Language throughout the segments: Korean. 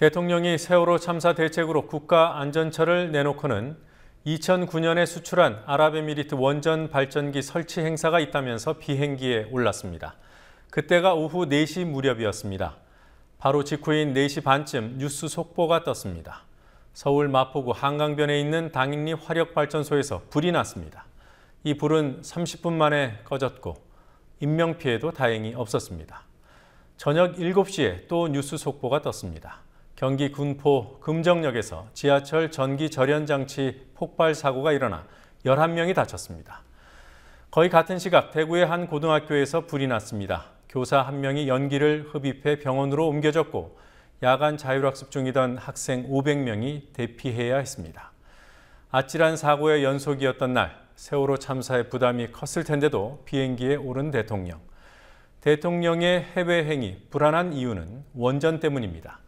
대통령이 세월호 참사 대책으로 국가안전처를 내놓고는 2009년에 수출한 아랍에미리트 원전 발전기 설치 행사가 있다면서 비행기에 올랐습니다. 그때가 오후 4시 무렵이었습니다. 바로 직후인 4시 반쯤 뉴스 속보가 떴습니다. 서울 마포구 한강변에 있는 당인리 화력발전소에서 불이 났습니다. 이 불은 30분 만에 꺼졌고 인명피해도 다행히 없었습니다. 저녁 7시에 또 뉴스 속보가 떴습니다. 경기 군포 금정역에서 지하철 전기 절연 장치 폭발 사고가 일어나 11명이 다쳤습니다. 거의 같은 시각 대구의 한 고등학교에서 불이 났습니다. 교사 1명이 연기를 흡입해 병원으로 옮겨졌고 야간 자율학습 중이던 학생 500명이 대피해야 했습니다. 아찔한 사고의 연속이었던 날, 세월호 참사의 부담이 컸을 텐데도 비행기에 오른 대통령. 대통령의 해외 행위 불안한 이유는 원전 때문입니다.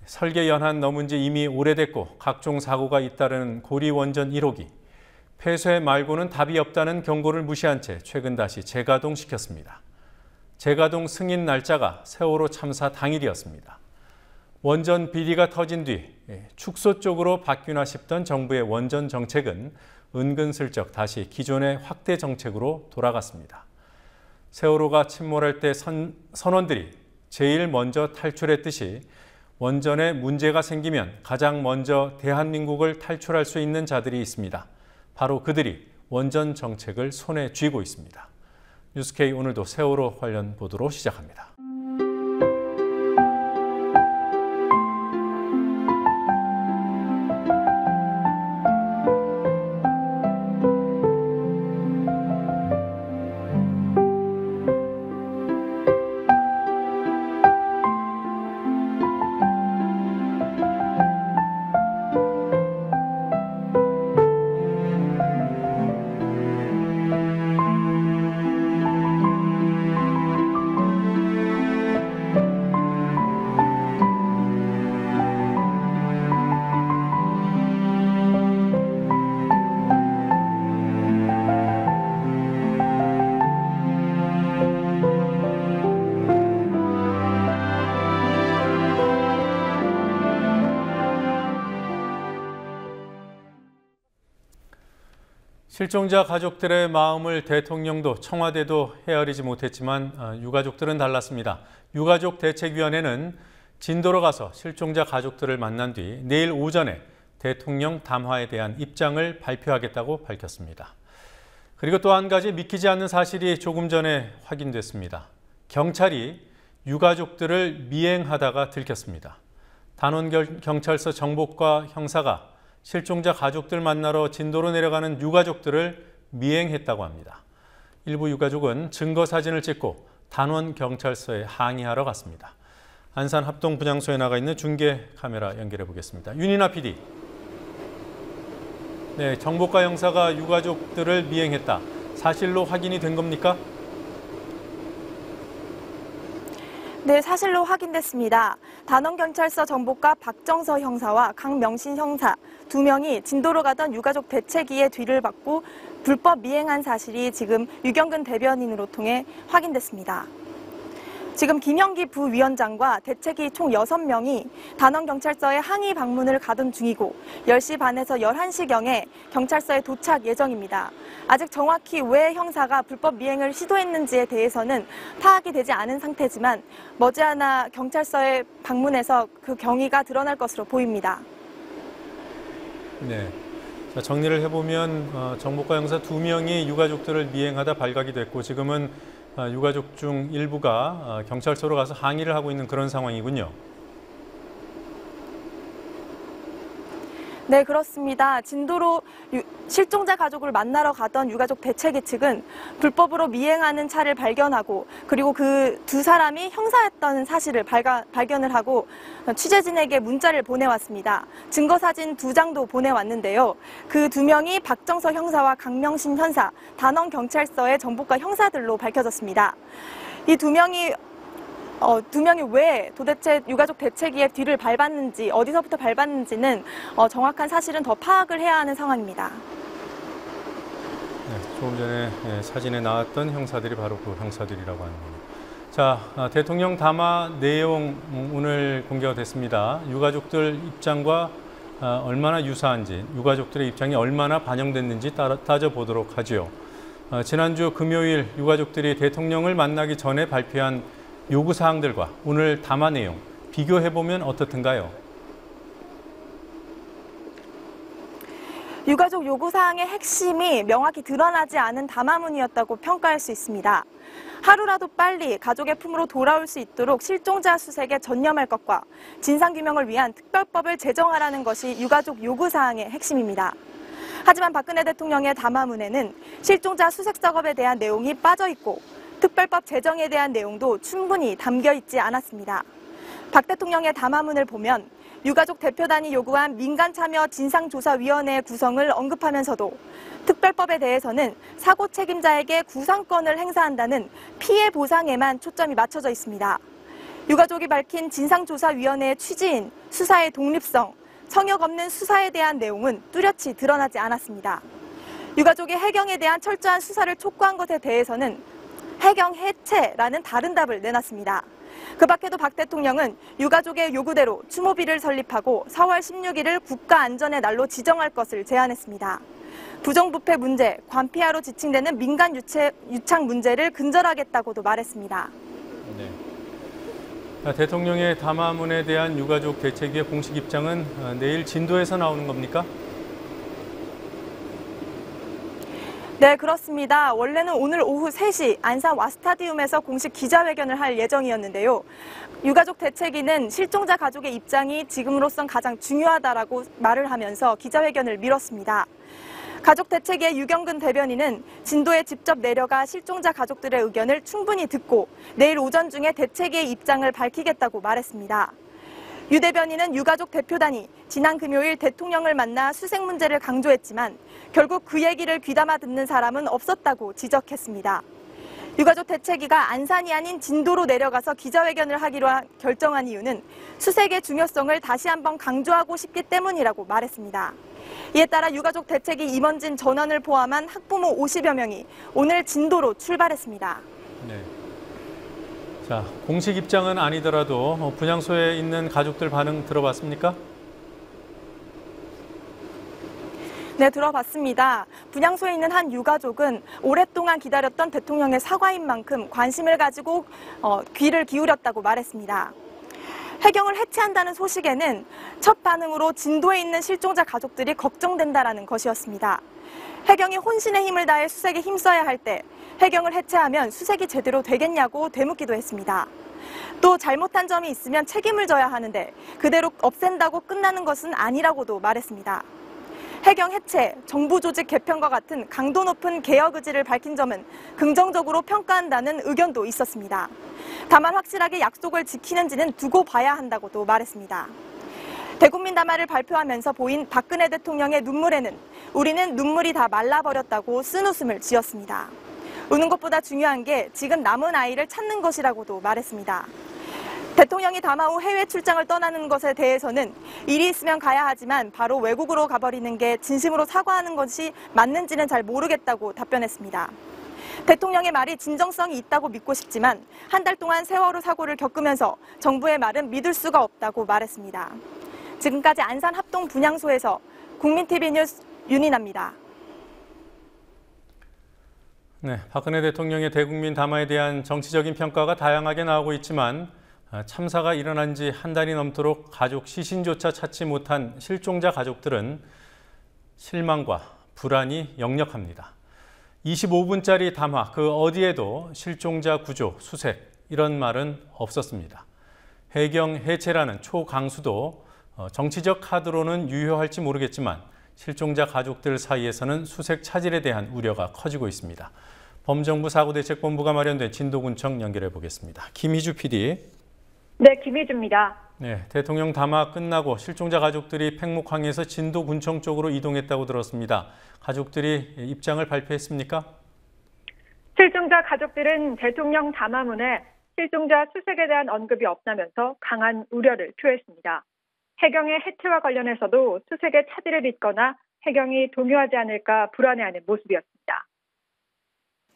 설계 연한 넘은 지 이미 오래됐고 각종 사고가 잇따르는 고리 원전 1호기. 폐쇄 말고는 답이 없다는 경고를 무시한 채 최근 다시 재가동시켰습니다. 재가동 승인 날짜가 세월호 참사 당일이었습니다. 원전 비리가 터진 뒤 축소 쪽으로 바뀌나 싶던 정부의 원전 정책은 은근슬쩍 다시 기존의 확대 정책으로 돌아갔습니다. 세월호가 침몰할 때 선원들이 제일 먼저 탈출했듯이 원전에 문제가 생기면 가장 먼저 대한민국을 탈출할 수 있는 자들이 있습니다. 바로 그들이 원전 정책을 손에 쥐고 있습니다. 뉴스K 오늘도 세월호 관련 보도로 시작합니다. 실종자 가족들의 마음을 대통령도 청와대도 헤아리지 못했지만 유가족들은 달랐습니다. 유가족 대책위원회는 진도로 가서 실종자 가족들을 만난 뒤 내일 오전에 대통령 담화에 대한 입장을 발표하겠다고 밝혔습니다. 그리고 또 한 가지 믿기지 않는 사실이 조금 전에 확인됐습니다. 경찰이 유가족들을 미행하다가 들켰습니다. 단원경찰서 정보과 형사가 실종자 가족들 만나러 진도로 내려가는 유가족들을 미행했다고 합니다. 일부 유가족은 증거 사진을 찍고 단원경찰서에 항의하러 갔습니다. 안산 합동분향소에 나가 있는 중계 카메라 연결해 보겠습니다. 윤이나 PD. 네, 정보과 형사가 유가족들을 미행했다. 사실로 확인이 된 겁니까? 네, 사실로 확인됐습니다. 단원경찰서 정보과 박정서 형사와 강명신 형사 2명이 진도로 가던 유가족 대책위의 뒤를 받고 불법 미행한 사실이 지금 유경근 대변인으로 통해 확인됐습니다. 지금 김형기 부위원장과 대책위 총 6명이 단원경찰서에 항의 방문을 가던 중이고 10시 반에서 11시경에 경찰서에 도착 예정입니다. 아직 정확히 왜 형사가 불법 미행을 시도했는지에 대해서는 파악이 되지 않은 상태지만 머지않아 경찰서에 방문해서 그 경위가 드러날 것으로 보입니다. 네. 자, 정리를 해보면 정보과 형사 2명이 유가족들을 미행하다 발각이 됐고 지금은 유가족 중 일부가 경찰서로 가서 항의를 하고 있는 그런 상황이군요. 네, 그렇습니다. 진도로 실종자 가족을 만나러 가던 유가족 대책위 측은 불법으로 미행하는 차를 발견하고 그리고 그 2사람이 형사였던 사실을 발견을 하고 취재진에게 문자를 보내왔습니다. 증거사진 2장도 보내왔는데요. 그 2명이 박정서 형사와 강명신 형사, 단원경찰서의 정보과 형사들로 밝혀졌습니다. 이 2명이 왜 도대체 유가족 대책위의 뒤를 밟았는지, 어디서부터 밟았는지는 정확한 사실은 더 파악을 해야 하는 상황입니다. 네, 조금 전에 사진에 나왔던 형사들이 바로 그 형사들이라고 하는 겁니다. 자, 대통령 담화 내용 오늘 공개가 됐습니다. 유가족들 입장과 얼마나 유사한지, 유가족들의 입장이 얼마나 반영됐는지 따져보도록 하죠. 지난주 금요일 유가족들이 대통령을 만나기 전에 발표한 요구사항들과 오늘 담화 내용 비교해보면 어떻든가요? 유가족 요구사항의 핵심이 명확히 드러나지 않은 담화문이었다고 평가할 수 있습니다. 하루라도 빨리 가족의 품으로 돌아올 수 있도록 실종자 수색에 전념할 것과 진상규명을 위한 특별법을 제정하라는 것이 유가족 요구사항의 핵심입니다. 하지만 박근혜 대통령의 담화문에는 실종자 수색 작업에 대한 내용이 빠져 있고 특별법 제정에 대한 내용도 충분히 담겨 있지 않았습니다. 박 대통령의 담화문을 보면 유가족 대표단이 요구한 민간참여 진상조사위원회 구성을 언급하면서도 특별법에 대해서는 사고 책임자에게 구상권을 행사한다는 피해 보상에만 초점이 맞춰져 있습니다. 유가족이 밝힌 진상조사위원회의 취지인 수사의 독립성, 성역 없는 수사에 대한 내용은 뚜렷이 드러나지 않았습니다. 유가족이 해경에 대한 철저한 수사를 촉구한 것에 대해서는 해경 해체라는 다른 답을 내놨습니다. 그 밖에도 박 대통령은 유가족의 요구대로 추모비를 설립하고 4월 16일을 국가안전의 날로 지정할 것을 제안했습니다. 부정부패 문제, 관피하로 지칭되는 민간 유착 문제를 근절하겠다고도 말했습니다. 네. 대통령의 담화문에 대한 유가족 대책위의 공식 입장은 내일 진도에서 나오는 겁니까? 네, 그렇습니다. 원래는 오늘 오후 3시 안산 와스타디움에서 공식 기자회견을 할 예정이었는데요. 유가족 대책위는 실종자 가족의 입장이 지금으로선 가장 중요하다라고 말을 하면서 기자회견을 미뤘습니다. 가족 대책위의 유경근 대변인은 진도에 직접 내려가 실종자 가족들의 의견을 충분히 듣고 내일 오전 중에 대책위의 입장을 밝히겠다고 말했습니다. 유 대변인은 유가족 대표단이 지난 금요일 대통령을 만나 수색 문제를 강조했지만 결국 그 얘기를 귀담아 듣는 사람은 없었다고 지적했습니다. 유가족 대책위가 안산이 아닌 진도로 내려가서 기자회견을 하기로 결정한 이유는 수색의 중요성을 다시 한번 강조하고 싶기 때문이라고 말했습니다. 이에 따라 유가족 대책위 임원진 전원을 포함한 학부모 50여 명이 오늘 진도로 출발했습니다. 네. 자, 공식 입장은 아니더라도 분향소에 있는 가족들 반응 들어봤습니까? 네, 들어봤습니다. 분향소에 있는 한 유가족은 오랫동안 기다렸던 대통령의 사과인 만큼 관심을 가지고 귀를 기울였다고 말했습니다. 해경을 해체한다는 소식에는 첫 반응으로 진도에 있는 실종자 가족들이 걱정된다라는 것이었습니다. 해경이 혼신의 힘을 다해 수색에 힘써야 할 때 해경을 해체하면 수색이 제대로 되겠냐고 되묻기도 했습니다. 또 잘못한 점이 있으면 책임을 져야 하는데 그대로 없앤다고 끝나는 것은 아니라고도 말했습니다. 해경 해체, 정부 조직 개편과 같은 강도 높은 개혁 의지를 밝힌 점은 긍정적으로 평가한다는 의견도 있었습니다. 다만 확실하게 약속을 지키는지는 두고 봐야 한다고도 말했습니다. 대국민 담화를 발표하면서 보인 박근혜 대통령의 눈물에는 우리는 눈물이 다 말라버렸다고 쓴웃음을 지었습니다. 우는 것보다 중요한 게 지금 남은 아이를 찾는 것이라고도 말했습니다. 대통령이 담화 후 해외 출장을 떠나는 것에 대해서는 일이 있으면 가야 하지만 바로 외국으로 가버리는 게 진심으로 사과하는 것이 맞는지는 잘 모르겠다고 답변했습니다. 대통령의 말이 진정성이 있다고 믿고 싶지만 한 달 동안 세월호 사고를 겪으면서 정부의 말은 믿을 수가 없다고 말했습니다. 지금까지 안산 합동 분향소에서 국민TV 뉴스 윤인아입니다. 네, 박근혜 대통령의 대국민 담화에 대한 정치적인 평가가 다양하게 나오고 있지만 참사가 일어난 지 한 달이 넘도록 가족 시신조차 찾지 못한 실종자 가족들은 실망과 불안이 역력합니다. 25분짜리 담화 그 어디에도 실종자 구조, 수색 이런 말은 없었습니다. 해경 해체라는 초강수도 정치적 카드로는 유효할지 모르겠지만 실종자 가족들 사이에서는 수색 차질에 대한 우려가 커지고 있습니다. 범정부 사고대책본부가 마련된 진도군청 연결해 보겠습니다. 김희주 PD. 네, 김희주입니다. 네, 대통령 담화 끝나고 실종자 가족들이 팽목항에서 진도군청 쪽으로 이동했다고 들었습니다. 가족들이 입장을 발표했습니까? 실종자 가족들은 대통령 담화문에 실종자 수색에 대한 언급이 없다면서 강한 우려를 표했습니다. 해경의 해체와 관련해서도 수색에 차질을 빚거나 해경이 동요하지 않을까 불안해하는 모습이었습니다.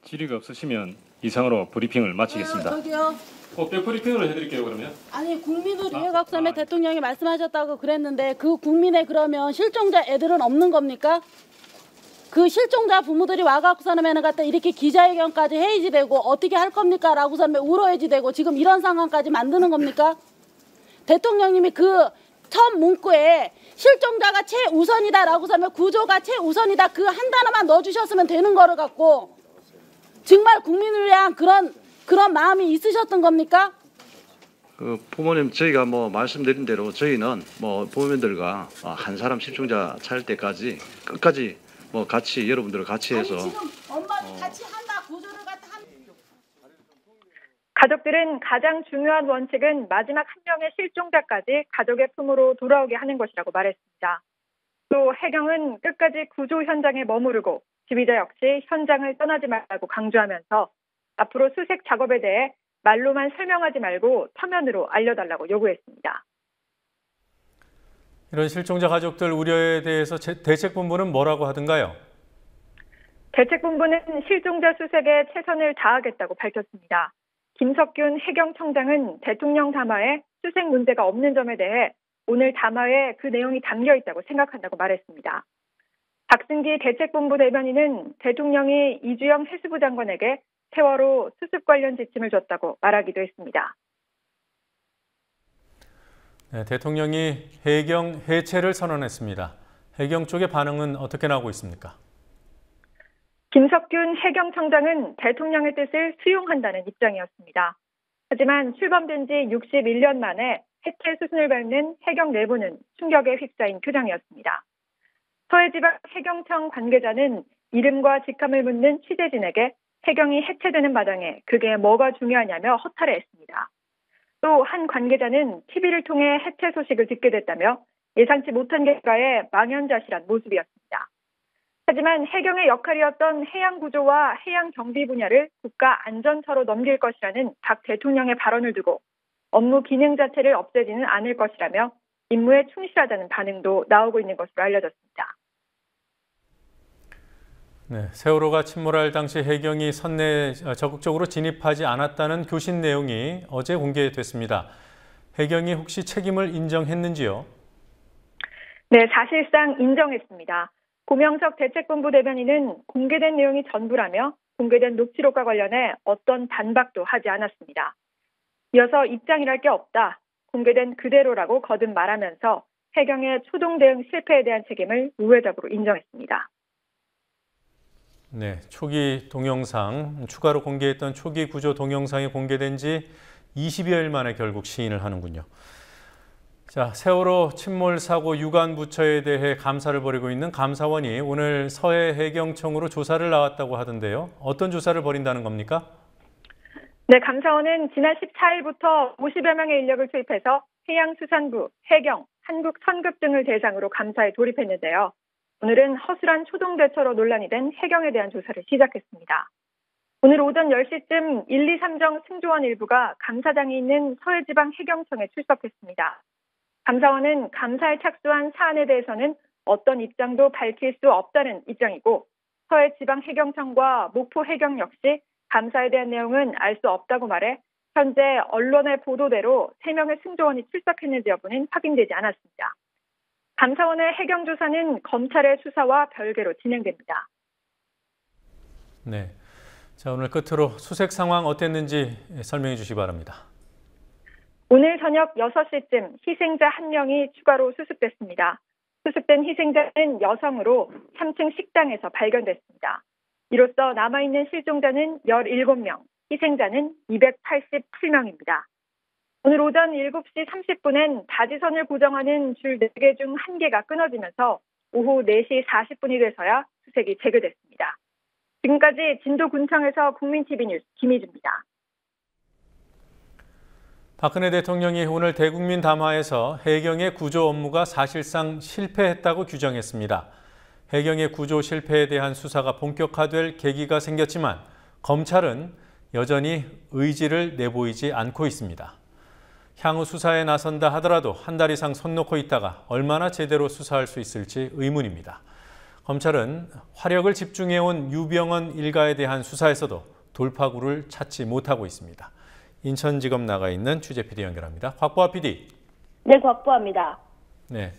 질의가 없으시면 이상으로 브리핑을 마치겠습니다. 저기요. 백 브리핑으로 해드릴게요, 그러면. 아니 국민을 위해 각삼에 대통령이 말씀하셨다고 그랬는데 그 국민의 그러면 실종자 애들은 없는 겁니까? 그 실종자 부모들이 와갖고서는 갖다 이렇게 기자회견까지 해야지 되고 어떻게 할 겁니까? 라고서는 울어야지 되고 지금 이런 상황까지 만드는 겁니까? 대통령님이 그 첫 문구에 실종자가 최우선이다라고서는 구조가 최우선이다 그 한 단어만 넣어주셨으면 되는 거를 갖고 정말 국민을 위한 그런 마음이 있으셨던 겁니까? 부모님 저희가 말씀드린 대로 저희는 부모님들과 한 사람 실종자 찾을 때까지 끝까지 같이 여러분들 같이 해서 아니, 지금 엄마도 같이 한다 구조를 갖다 한. 가족들은 가장 중요한 원칙은 마지막 한 명의 실종자까지 가족의 품으로 돌아오게 하는 것이라고 말했습니다. 또 해경은 끝까지 구조 현장에 머무르고 지휘자 역시 현장을 떠나지 말라고 강조하면서 앞으로 수색 작업에 대해 말로만 설명하지 말고 서면으로 알려달라고 요구했습니다. 이런 실종자 가족들 우려에 대해서 대책본부는 뭐라고 하던가요? 대책본부는 실종자 수색에 최선을 다하겠다고 밝혔습니다. 김석균 해경청장은 대통령 담화에 수색 문제가 없는 점에 대해 오늘 담화에 그 내용이 담겨 있다고 생각한다고 말했습니다. 박승기 대책본부 대변인은 대통령이 이주영 해수부 장관에게 세월호 수습 관련 지침을 줬다고 말하기도 했습니다. 네, 대통령이 해경 해체를 선언했습니다. 해경 쪽의 반응은 어떻게 나오고 있습니까? 김석균 해경청장은 대통령의 뜻을 수용한다는 입장이었습니다. 하지만 출범된 지 61년 만에 해체 수순을 밟는 해경 내부는 충격에 휩싸인 표정이었습니다. 서해지방 해경청 관계자는 이름과 직함을 묻는 취재진에게 해경이 해체되는 마당에 그게 뭐가 중요하냐며 허탈해했습니다. 또 한 관계자는 TV를 통해 해체 소식을 듣게 됐다며 예상치 못한 결과에 망연자실한 모습이었습니다. 하지만 해경의 역할이었던 해양 구조와 해양 경비 분야를 국가 안전처로 넘길 것이라는 박 대통령의 발언을 두고 업무 기능 자체를 없애지는 않을 것이라며 임무에 충실하다는 반응도 나오고 있는 것으로 알려졌습니다. 네, 세월호가 침몰할 당시 해경이 선내에 적극적으로 진입하지 않았다는 교신 내용이 어제 공개됐습니다. 해경이 혹시 책임을 인정했는지요? 네, 사실상 인정했습니다. 고명석 대책본부 대변인은 공개된 내용이 전부라며 공개된 녹취록과 관련해 어떤 반박도 하지 않았습니다. 이어서 입장이랄 게 없다, 공개된 그대로라고 거듭 말하면서 해경의 초동 대응 실패에 대한 책임을 우회적으로 인정했습니다. 네, 초기 동영상, 추가로 공개했던 초기 구조 동영상이 공개된 지 20여일 만에 결국 시인을 하는군요. 자, 세월호 침몰 사고 유관 부처에 대해 감사를 벌이고 있는 감사원이 오늘 서해 해경청으로 조사를 나왔다고 하던데요. 어떤 조사를 벌인다는 겁니까? 네, 감사원은 지난 14일부터 50여 명의 인력을 투입해서 해양수산부, 해경, 한국선급 등을 대상으로 감사에 돌입했는데요. 오늘은 허술한 초동대처로 논란이 된 해경에 대한 조사를 시작했습니다. 오늘 오전 10시쯤 1, 2, 3정 승조원 일부가 감사장이 있는 서해지방 해경청에 출석했습니다. 감사원은 감사에 착수한 사안에 대해서는 어떤 입장도 밝힐 수 없다는 입장이고 서해지방 해경청과 목포 해경 역시 감사에 대한 내용은 알 수 없다고 말해 현재 언론의 보도대로 3명의 승조원이 출석했는지 여부는 확인되지 않았습니다. 감사원의 해경 조사는 검찰의 수사와 별개로 진행됩니다. 네, 자, 오늘 끝으로 수색 상황 어땠는지 설명해 주시기 바랍니다. 오늘 저녁 6시쯤 희생자 1명이 추가로 수습됐습니다. 수습된 희생자는 여성으로 3층 식당에서 발견됐습니다. 이로써 남아있는 실종자는 17명, 희생자는 287명입니다. 오늘 오전 7시 30분엔 다지선을 고정하는 줄 4개 중 1개가 끊어지면서 오후 4시 40분이 돼서야 수색이 재개됐습니다. 지금까지 진도군청에서 국민TV 뉴스 김희주입니다. 박근혜 대통령이 오늘 대국민 담화에서 해경의 구조 업무가 사실상 실패했다고 규정했습니다. 해경의 구조 실패에 대한 수사가 본격화될 계기가 생겼지만 검찰은 여전히 의지를 내보이지 않고 있습니다. 향후 수사에 나선다 하더라도 한 달 이상 손 놓고 있다가 얼마나 제대로 수사할 수 있을지 의문입니다. 검찰은 화력을 집중해온 유병언 일가에 대한 수사에서도 돌파구를 찾지 못하고 있습니다. 인천지검 나가 있는 취재 PD 연결합니다. 곽보아 PD. 네, 곽보아입니다. 네.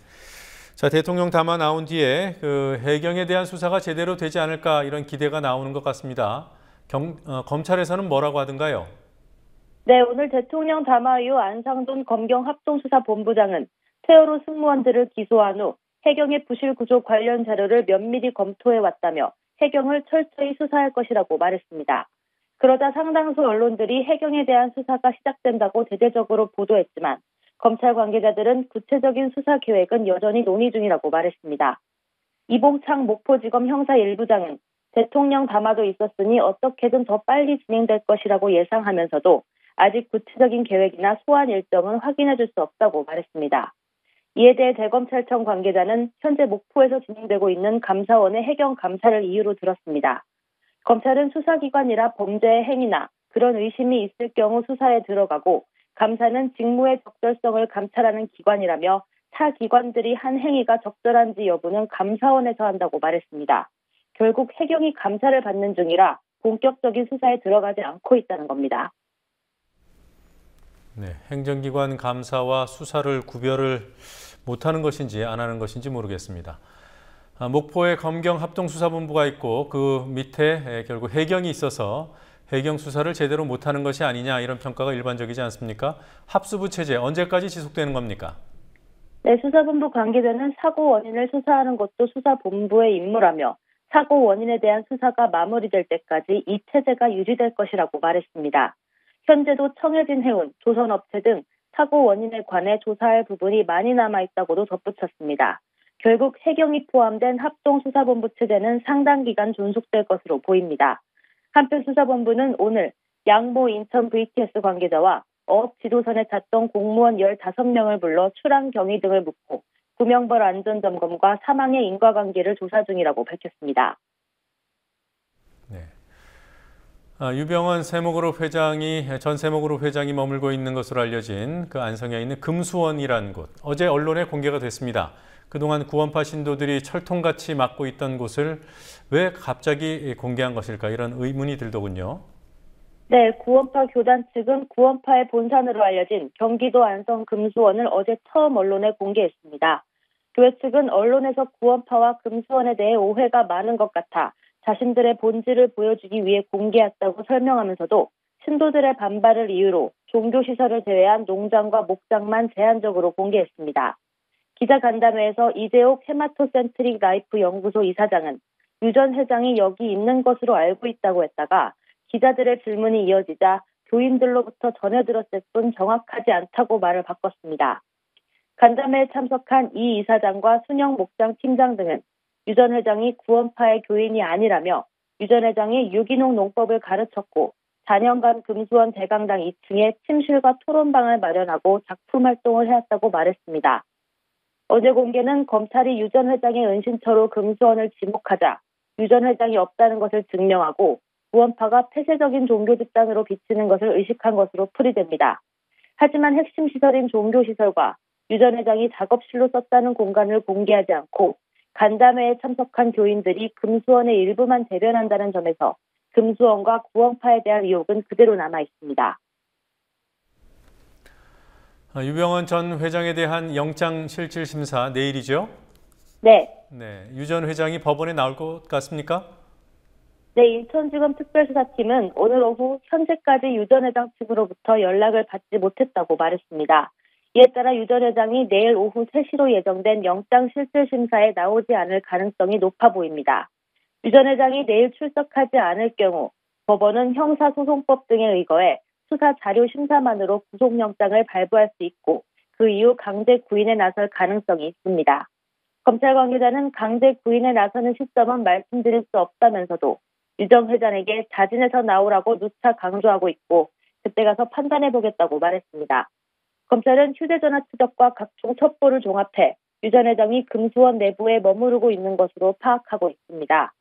자, 대통령 담화 나온 뒤에 해경에 대한 수사가 제대로 되지 않을까 이런 기대가 나오는 것 같습니다. 검찰에서는 뭐라고 하던가요? 네, 오늘 대통령 담화 이후 안상돈 검경합동수사본부장은 세월호 승무원들을 기소한 후 해경의 부실 구조 관련 자료를 면밀히 검토해왔다며 해경을 철저히 수사할 것이라고 말했습니다. 그러자 상당수 언론들이 해경에 대한 수사가 시작된다고 대대적으로 보도했지만 검찰 관계자들은 구체적인 수사 계획은 여전히 논의 중이라고 말했습니다. 이봉창 목포지검 형사 1부장은 대통령 담화도 있었으니 어떻게든 더 빨리 진행될 것이라고 예상하면서도 아직 구체적인 계획이나 소환 일정은 확인해 줄 수 없다고 말했습니다. 이에 대해 대검찰청 관계자는 현재 목포에서 진행되고 있는 감사원의 해경 감사를 이유로 들었습니다. 검찰은 수사기관이라 범죄의 행위나 그런 의심이 있을 경우 수사에 들어가고 감사는 직무의 적절성을 감찰하는 기관이라며 타 기관들이 한 행위가 적절한지 여부는 감사원에서 한다고 말했습니다. 결국 해경이 감사를 받는 중이라 본격적인 수사에 들어가지 않고 있다는 겁니다. 네, 행정기관 감사와 수사를 구별을 못하는 것인지 안 하는 것인지 모르겠습니다. 목포에 검경합동수사본부가 있고 그 밑에 결국 해경이 있어서 해경 수사를 제대로 못하는 것이 아니냐 이런 평가가 일반적이지 않습니까? 합수부 체제 언제까지 지속되는 겁니까? 네, 수사본부 관계자는 사고 원인을 수사하는 것도 수사본부의 임무라며 사고 원인에 대한 수사가 마무리될 때까지 이 체제가 유지될 것이라고 말했습니다. 현재도 청해진 해운, 조선업체 등 사고 원인에 관해 조사할 부분이 많이 남아있다고도 덧붙였습니다. 결국 해경이 포함된 합동수사본부 체제는 상당 기간 존속될 것으로 보입니다. 한편 수사본부는 오늘 양모 인천 VTS 관계자와 어업 지도선에 탔던 공무원 15명을 불러 출항 경위 등을 묻고 구명벌 안전점검과 사망의 인과관계를 조사 중이라고 밝혔습니다. 네. 유병헌 전 세모그룹 회장이 머물고 있는 것으로 알려진 그 안성에 있는 금수원이라는 곳. 어제 언론에 공개가 됐습니다. 그동안 구원파 신도들이 철통같이 막고 있던 곳을 왜 갑자기 공개한 것일까 이런 의문이 들더군요. 네, 구원파 교단 측은 구원파의 본산으로 알려진 경기도 안성 금수원을 어제 처음 언론에 공개했습니다. 교회 측은 언론에서 구원파와 금수원에 대해 오해가 많은 것 같아 자신들의 본질을 보여주기 위해 공개했다고 설명하면서도 신도들의 반발을 이유로 종교시설을 제외한 농장과 목장만 제한적으로 공개했습니다. 기자간담회에서 이재옥 헤마토센트릭 라이프 연구소 이사장은 유 전 회장이 여기 있는 것으로 알고 있다고 했다가 기자들의 질문이 이어지자 교인들로부터 전해 들었을 뿐 정확하지 않다고 말을 바꿨습니다. 간담회에 참석한 이 이사장과 순영 목장 팀장 등은 유 전 회장이 구원파의 교인이 아니라며 유 전 회장이 유기농 농법을 가르쳤고 4년간 금수원 대강당 2층에 침실과 토론방을 마련하고 작품 활동을 해왔다고 말했습니다. 어제 공개는 검찰이 유 전 회장의 은신처로 금수원을 지목하자 유 전 회장이 없다는 것을 증명하고 구원파가 폐쇄적인 종교 집단으로 비치는 것을 의식한 것으로 풀이됩니다. 하지만 핵심 시설인 종교시설과 유 전 회장이 작업실로 썼다는 공간을 공개하지 않고 간담회에 참석한 교인들이 금수원의 일부만 대변한다는 점에서 금수원과 구원파에 대한 의혹은 그대로 남아 있습니다. 유병헌 전 회장에 대한 영장실질심사 내일이죠? 네. 네, 유 전 회장이 법원에 나올 것 같습니까? 네, 인천지검 특별수사팀은 오늘 오후 현재까지 유 전 회장 측으로부터 연락을 받지 못했다고 말했습니다. 이에 따라 유 전 회장이 내일 오후 3시로 예정된 영장실질심사에 나오지 않을 가능성이 높아 보입니다. 유 전 회장이 내일 출석하지 않을 경우 법원은 형사소송법 등에 의거해 수사 자료 심사만으로 구속영장을 발부할 수 있고 그 이후 강제 구인에 나설 가능성이 있습니다. 검찰 관계자는 강제 구인에 나서는 시점은 말씀드릴 수 없다면서도 유 전 회장에게 자진해서 나오라고 누차 강조하고 있고 그때 가서 판단해보겠다고 말했습니다. 검찰은 휴대전화 추적과 각종 첩보를 종합해 유 전 회장이 금수원 내부에 머무르고 있는 것으로 파악하고 있습니다.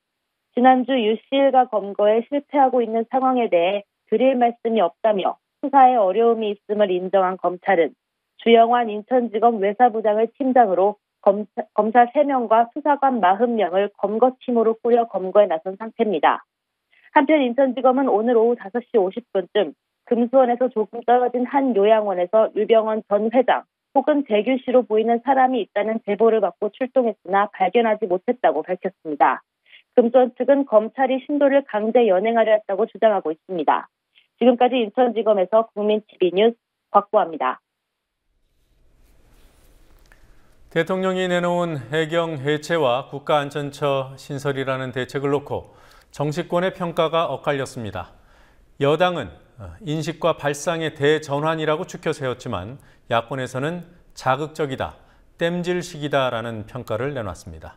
지난주 유 씨 일가 검거에 실패하고 있는 상황에 대해 드릴 말씀이 없다며 수사에 어려움이 있음을 인정한 검찰은 주영환 인천지검 외사부장을 팀장으로 검사 3명과 수사관 40명을 검거팀으로 꾸려 검거에 나선 상태입니다. 한편 인천지검은 오늘 오후 5시 50분쯤 금수원에서 조금 떨어진 한 요양원에서 유병헌 전 회장 혹은 재규 씨로 보이는 사람이 있다는 제보를 받고 출동했으나 발견하지 못했다고 밝혔습니다. 금수원 측은 검찰이 신도를 강제 연행하려 했다고 주장하고 있습니다. 지금까지 인천지검에서 국민TV뉴스 곽보아입니다. 대통령이 내놓은 해경 해체와 국가안전처 신설이라는 대책을 놓고 정치권의 평가가 엇갈렸습니다. 여당은 인식과 발상의 대전환이라고 추켜 세웠지만 야권에서는 자극적이다, 땜질식이다라는 평가를 내놨습니다.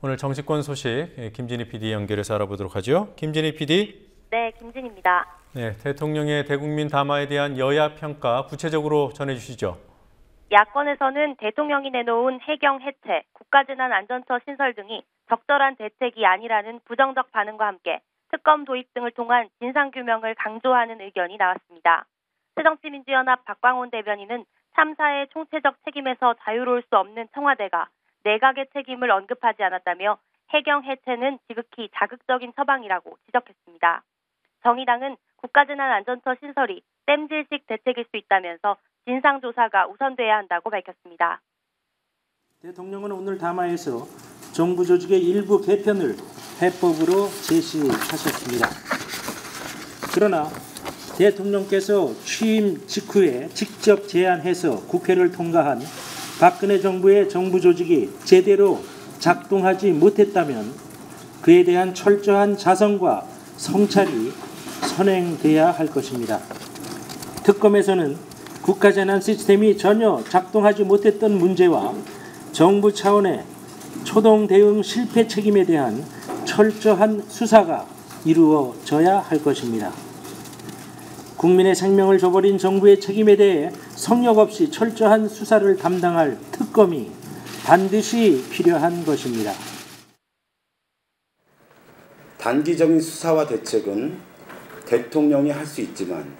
오늘 정치권 소식 김진희 PD 연결해서 알아보도록 하죠. 김진희 PD. 네, 김진희입니다. 네, 대통령의 대국민 담화에 대한 여야 평가 구체적으로 전해주시죠. 야권에서는 대통령이 내놓은 해경 해체, 국가재난안전처 신설 등이 적절한 대책이 아니라는 부정적 반응과 함께 특검 도입 등을 통한 진상규명을 강조하는 의견이 나왔습니다. 새정치민주연합 박광온 대변인은 참사의 총체적 책임에서 자유로울 수 없는 청와대가 내각의 책임을 언급하지 않았다며 해경 해체는 지극히 자극적인 처방이라고 지적했습니다. 정의당은 국가재난안전처 신설이 땜질식 대책일 수 있다면서 진상조사가 우선돼야 한다고 밝혔습니다. 대통령은 오늘 담화에서 정부 조직의 일부 개편을 해법으로 제시하셨습니다. 그러나 대통령께서 취임 직후에 직접 제안해서 국회를 통과한 박근혜 정부의 정부 조직이 제대로 작동하지 못했다면 그에 대한 철저한 자성과 성찰이 선행돼야 할 것입니다. 특검에서는 국가재난 시스템이 전혀 작동하지 못했던 문제와 정부 차원의 초동 대응 실패 책임에 대한 철저한 수사가 이루어져야 할 것입니다. 국민의 생명을 줘버린 정부의 책임에 대해 성역 없이 철저한 수사를 담당할 특검이 반드시 필요한 것입니다. 단기적인 수사와 대책은 대통령이 할 수 있지만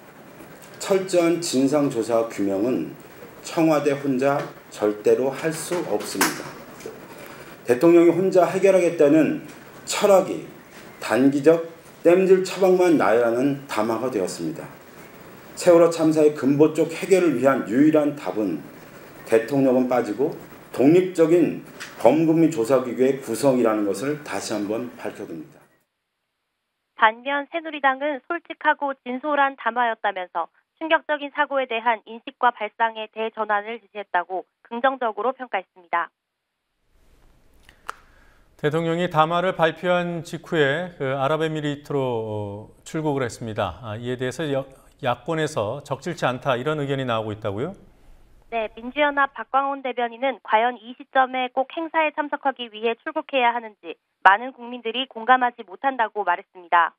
철저한 진상조사와 규명은 청와대 혼자 절대로 할 수 없습니다. 대통령이 혼자 해결하겠다는 철학이 단기적 땜질 처방만 나열하는 담화가 되었습니다. 세월호 참사의 근본적 해결을 위한 유일한 답은 대통령은 빠지고 독립적인 범국민 조사기구의 구성이라는 것을 다시 한번 밝혀둡니다. 반면 새누리당은 솔직하고 진솔한 담화였다면서 충격적인 사고에 대한 인식과 발상의 대전환을 지시했다고 긍정적으로 평가했습니다. 대통령이 담화를 발표한 직후에 아랍에미리트로 출국을 했습니다. 이에 대해서 야권에서 적절치 않다 이런 의견이 나오고 있다고요? 네, 민주연합 박광온 대변인은 과연 이 시점에 꼭 행사에 참석하기 위해 출국해야 하는지 많은 국민들이 공감하지 못한다고 말했습니다.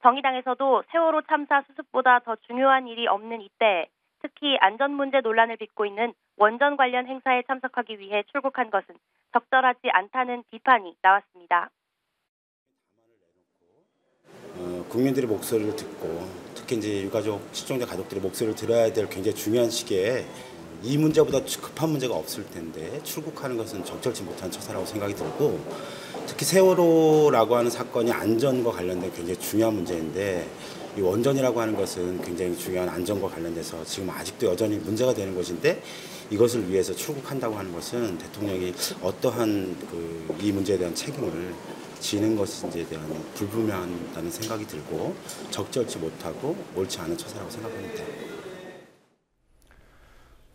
정의당에서도 세월호 참사 수습보다 더 중요한 일이 없는 이때에 특히 안전 문제 논란을 빚고 있는 원전 관련 행사에 참석하기 위해 출국한 것은 적절하지 않다는 비판이 나왔습니다. 국민들의 목소리를 듣고 특히 이제 유가족 실종자 가족들의 목소리를 들어야 될 굉장히 중요한 시기에 이 문제보다 급한 문제가 없을 텐데 출국하는 것은 적절치 못한 처사라고 생각이 들고 특히 세월호라고 하는 사건이 안전과 관련된 굉장히 중요한 문제인데 이 원전이라고 하는 것은 굉장히 중요한 안전과 관련돼서 지금 아직도 여전히 문제가 되는 것인데 이것을 위해서 출국한다고 하는 것은 대통령이 어떠한 이 문제에 대한 책임을 지는 것인지에 대한 불분명하다는 생각이 들고 적절치 못하고 옳지 않은 처사라고 생각합니다.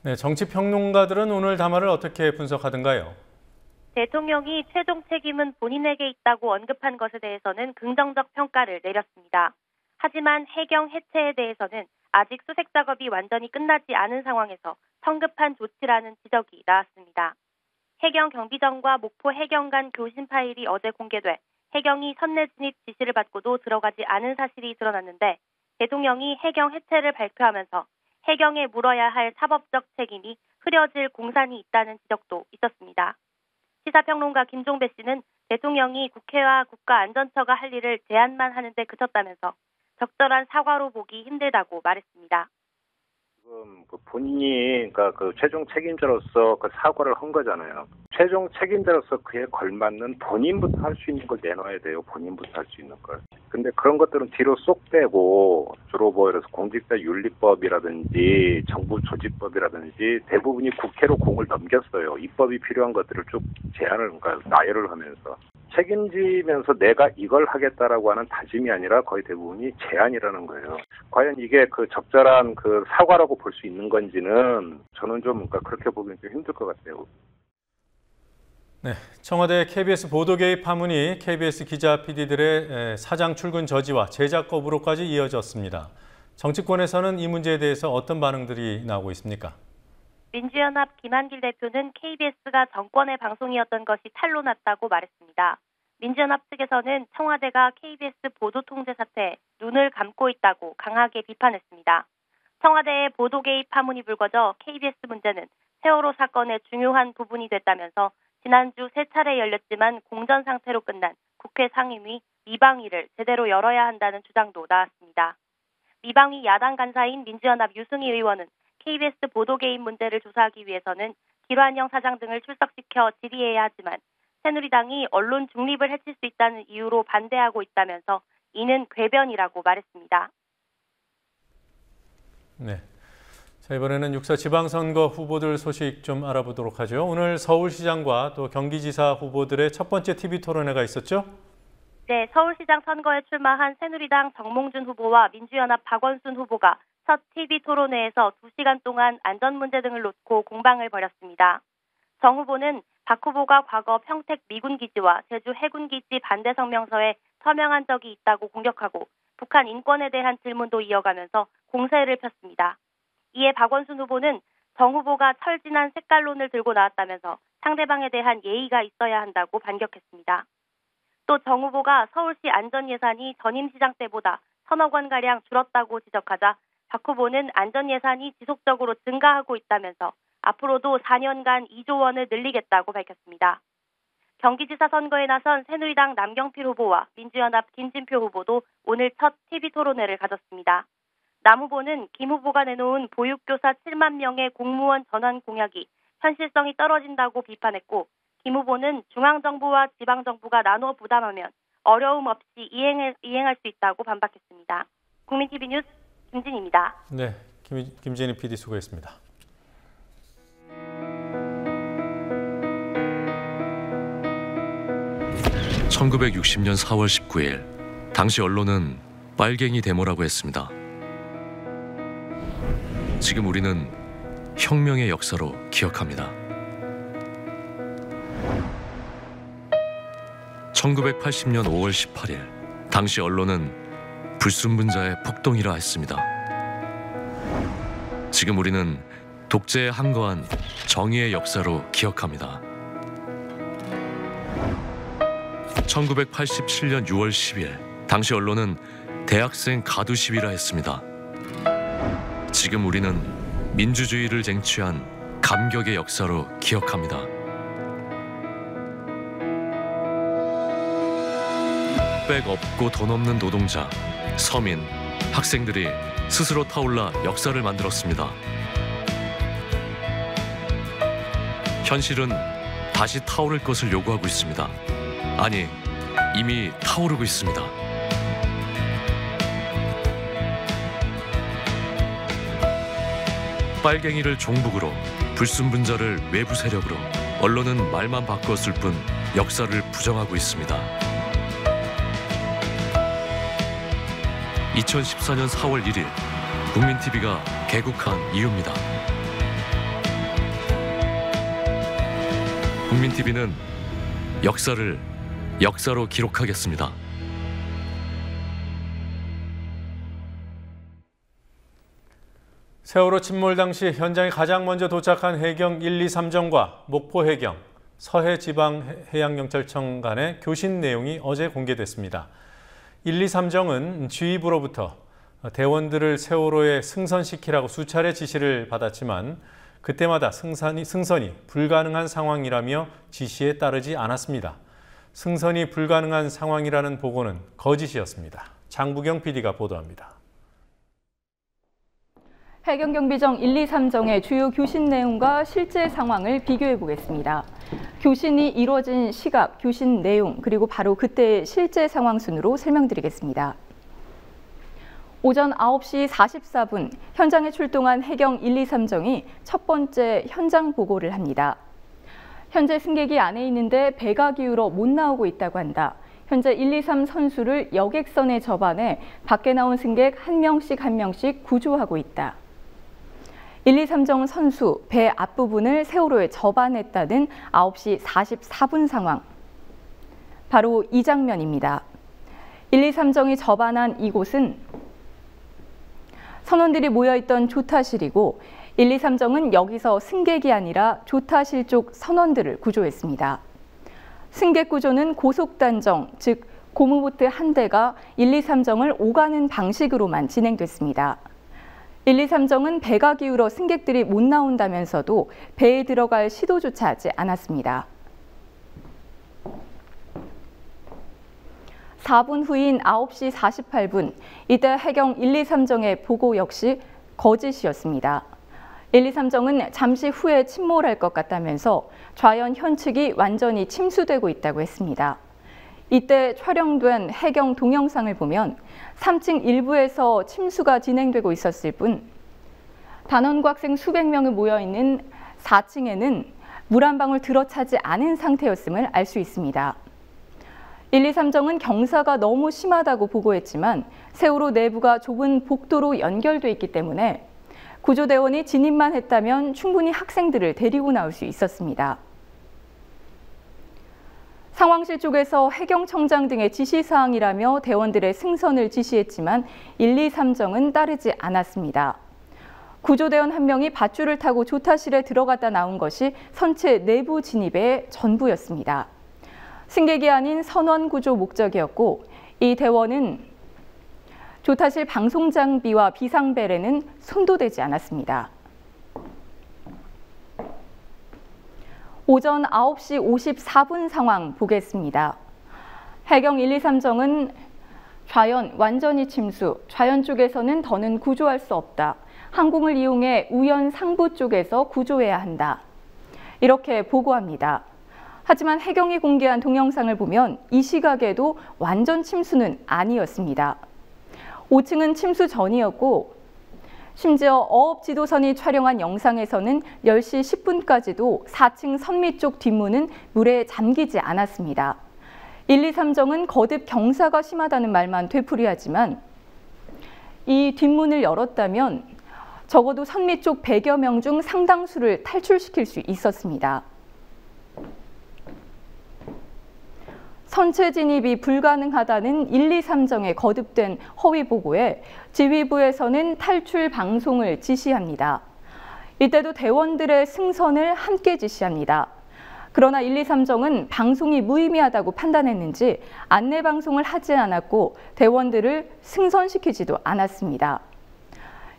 네, 정치평론가들은 오늘 담화를 어떻게 분석하던가요? 대통령이 최종 책임은 본인에게 있다고 언급한 것에 대해서는 긍정적 평가를 내렸습니다. 하지만 해경 해체에 대해서는 아직 수색 작업이 완전히 끝나지 않은 상황에서 성급한 조치라는 지적이 나왔습니다. 해경 경비정과 목포 해경 간 교신 파일이 어제 공개돼 해경이 선내 진입 지시를 받고도 들어가지 않은 사실이 드러났는데 대통령이 해경 해체를 발표하면서 해경에 물어야 할 사법적 책임이 흐려질 공산이 있다는 지적도 있었습니다. 시사평론가 김종배 씨는 대통령이 국회와 국가안전처가 할 일을 제안만 하는 데 그쳤다면서 적절한 사과로 보기 힘들다고 말했습니다. 본인이 그러니까 그 최종 책임자로서 그 사과를 한 거잖아요. 최종 책임자로서 그에 걸맞는 본인부터 할 수 있는 걸 내놔야 돼요. 본인부터 할 수 있는 걸. 근데 그런 것들은 뒤로 쏙 빼고 주로 뭐 이래서 공직자 윤리법이라든지 정부 조직법이라든지 대부분이 국회로 공을 넘겼어요. 입법이 필요한 것들을 쭉 제안을 그러니까 나열을 하면서 책임지면서 내가 이걸 하겠다라고 하는 다짐이 아니라 거의 대부분이 제안이라는 거예요. 과연 이게 그 적절한 그 사과라고 볼 수 있는 건지는 저는 좀 그러니까 그렇게 보기는 좀 힘들 것 같아요. 네, 청와대 KBS 보도 개입 파문이 KBS 기자 PD들의 사장 출근 저지와 제작 거부로까지 이어졌습니다. 정치권에서는 이 문제에 대해서 어떤 반응들이 나오고 있습니까? 민주연합 김한길 대표는 KBS가 정권의 방송이었던 것이 탄로났다고 말했습니다. 민주연합 측에서는 청와대가 KBS 보도 통제 사태에 눈을 감고 있다고 강하게 비판했습니다. 청와대의 보도 개입 파문이 불거져 KBS 문제는 세월호 사건의 중요한 부분이 됐다면서 지난주 3차례 열렸지만 공전 상태로 끝난 국회 상임위 미방위를 제대로 열어야 한다는 주장도 나왔습니다. 미방위 야당 간사인 민주연합 유승희 의원은 KBS 보도 개입 문제를 조사하기 위해서는 김환영 사장 등을 출석시켜 질의해야 하지만 새누리당이 언론 중립을 해칠 수 있다는 이유로 반대하고 있다면서 이는 궤변이라고 말했습니다. 네. 자, 이번에는 6.4 지방선거 후보들 소식 좀 알아보도록 하죠. 오늘 서울시장과 또 경기지사 후보들의 첫 번째 TV 토론회가 있었죠? 네, 서울시장 선거에 출마한 새누리당 정몽준 후보와 민주연합 박원순 후보가 첫 TV 토론회에서 2시간 동안 안전 문제 등을 놓고 공방을 벌였습니다. 정 후보는 박 후보가 과거 평택 미군기지와 제주 해군기지 반대 성명서에 서명한 적이 있다고 공격하고 북한 인권에 대한 질문도 이어가면서 공세를 폈습니다. 이에 박원순 후보는 정 후보가 철진한 색깔론을 들고 나왔다면서 상대방에 대한 예의가 있어야 한다고 반격했습니다. 또 정 후보가 서울시 안전 예산이 전임 시장 때보다 1,000억 원가량 줄었다고 지적하자 박 후보는 안전 예산이 지속적으로 증가하고 있다면서 앞으로도 4년간 2조 원을 늘리겠다고 밝혔습니다. 경기지사 선거에 나선 새누리당 남경필 후보와 민주연합 김진표 후보도 오늘 첫 TV 토론회를 가졌습니다. 남 후보는 김 후보가 내놓은 보육교사 7만 명의 공무원 전환 공약이 현실성이 떨어진다고 비판했고 김 후보는 중앙정부와 지방정부가 나눠 부담하면 어려움 없이 이행할 수 있다고 반박했습니다. 국민TV 뉴스 김진희입니다. 네, 김진희 PD 수고했습니다. (1960년 4월 19일) 당시 언론은 빨갱이 데모라고 했습니다. 지금 우리는 혁명의 역사로 기억합니다. 1980년 5월 18일 당시 언론은 불순분자의 폭동이라 했습니다. 지금 우리는 독재에 항거한 정의의 역사로 기억합니다. 1987년 6월 10일 당시 언론은 대학생 가두 시위라 했습니다. 지금 우리는 민주주의를 쟁취한 감격의 역사로 기억합니다. 백 없고 돈 없는 노동자, 서민, 학생들이 스스로 타올라 역사를 만들었습니다. 현실은 다시 타오를 것을 요구하고 있습니다. 아니, 이미 타오르고 있습니다. 빨갱이를 종북으로, 불순분자를 외부 세력으로, 언론은 말만 바꿨을 뿐 역사를 부정하고 있습니다. 2014년 4월 1일 국민TV가 개국한 이유입니다. 국민TV는 역사를 역사로 기록하겠습니다. 세월호 침몰 당시 현장에 가장 먼저 도착한 해경 1, 2, 3정과 목포 해경, 서해 지방해양경찰청 간의 교신 내용이 어제 공개됐습니다. 1, 2, 3정은 지휘부로부터 대원들을 세월호에 승선시키라고 수차례 지시를 받았지만 그때마다 승선이 불가능한 상황이라며 지시에 따르지 않았습니다. 승선이 불가능한 상황이라는 보고는 거짓이었습니다. 장부경 PD가 보도합니다. 해경경비정 1, 2, 3정의 주요 교신 내용과 실제 상황을 비교해 보겠습니다. 교신이 이루어진 시각, 교신 내용, 그리고 바로 그때의 실제 상황 순으로 설명드리겠습니다. 오전 9시 44분 현장에 출동한 해경 1, 2, 3정이 첫 번째 현장 보고를 합니다. 현재 승객이 안에 있는데 배가 기울어 못 나오고 있다고 한다. 현재 1, 2, 3 선수를 여객선에 접안해 밖에 나온 승객 한 명씩 구조하고 있다. 1, 2, 3정 선수 배 앞부분을 세월호에 접안했다는 9시 44분 상황. 바로 이 장면입니다. 1, 2, 3정이 접안한 이곳은 선원들이 모여있던 조타실이고 1, 2, 3정은 여기서 승객이 아니라 조타실 쪽 선원들을 구조했습니다. 승객 구조는 고속단정, 즉 고무보트 한 대가 1, 2, 3정을 오가는 방식으로만 진행됐습니다. 1, 2, 3정은 배가 기울어 승객들이 못 나온다면서도 배에 들어갈 시도조차 하지 않았습니다. 4분 후인 9시 48분, 이때 해경 1, 2, 3정의 보고 역시 거짓이었습니다. 1, 2, 3정은 잠시 후에 침몰할 것 같다면서 좌연 현측이 완전히 침수되고 있다고 했습니다. 이때 촬영된 해경 동영상을 보면 3층 일부에서 침수가 진행되고 있었을 뿐 단원고 학생 수백 명이 모여있는 4층에는 물 한 방울 들어차지 않은 상태였음을 알 수 있습니다. 1, 2, 3정은 경사가 너무 심하다고 보고했지만 세월호 내부가 좁은 복도로 연결돼 있기 때문에 구조대원이 진입만 했다면 충분히 학생들을 데리고 나올 수 있었습니다. 상황실 쪽에서 해경청장 등의 지시사항이라며 대원들의 승선을 지시했지만 1, 2, 3정은 따르지 않았습니다. 구조대원 한 명이 밧줄을 타고 조타실에 들어갔다 나온 것이 선체 내부 진입의 전부였습니다. 승객이 아닌 선원 구조 목적이었고 이 대원은 조타실 방송 장비와 비상벨에는 손도 대지 않았습니다. 오전 9시 54분 상황 보겠습니다. 해경 1, 2, 3정은 좌연 완전히 침수, 좌연 쪽에서는 더는 구조할 수 없다. 항공을 이용해 우연 상부 쪽에서 구조해야 한다. 이렇게 보고합니다. 하지만 해경이 공개한 동영상을 보면 이 시각에도 완전 침수는 아니었습니다. 5층은 침수 전이었고 심지어 어업 지도선이 촬영한 영상에서는 10시 10분까지도 4층 선미 쪽 뒷문은 물에 잠기지 않았습니다. 1, 2, 3정은 거듭 경사가 심하다는 말만 되풀이하지만 이 뒷문을 열었다면 적어도 선미 쪽 100여 명 중 상당수를 탈출시킬 수 있었습니다. 선체 진입이 불가능하다는 1, 2, 3정의 거듭된 허위 보고에 지휘부에서는 탈출 방송을 지시합니다. 이때도 대원들의 승선을 함께 지시합니다. 그러나 1, 2, 3정은 방송이 무의미하다고 판단했는지 안내 방송을 하지 않았고 대원들을 승선시키지도 않았습니다.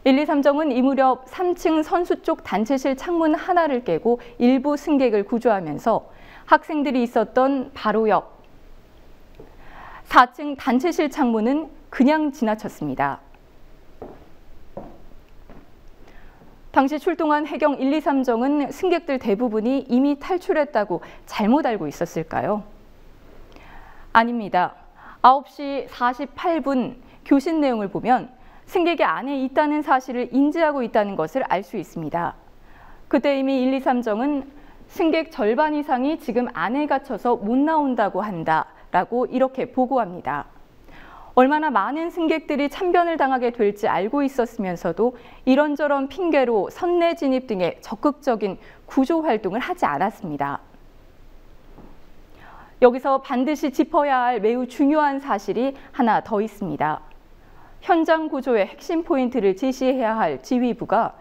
1, 2, 3정은 이 무렵 3층 선수 쪽 단체실 창문 하나를 깨고 일부 승객을 구조하면서 학생들이 있었던 바로 옆 4층 단체실 창문은 그냥 지나쳤습니다. 당시 출동한 해경 1, 2, 3정은 승객들 대부분이 이미 탈출했다고 잘못 알고 있었을까요? 아닙니다. 9시 48분 교신 내용을 보면 승객이 안에 있다는 사실을 인지하고 있다는 것을 알 수 있습니다. 그때 이미 1, 2, 3정은 승객 절반 이상이 지금 안에 갇혀서 못 나온다고 한다라고 이렇게 보고합니다. 얼마나 많은 승객들이 참변을 당하게 될지 알고 있었으면서도 이런저런 핑계로 선내 진입 등의 적극적인 구조 활동을 하지 않았습니다. 여기서 반드시 짚어야 할 매우 중요한 사실이 하나 더 있습니다. 현장 구조의 핵심 포인트를 지시해야 할 지휘부가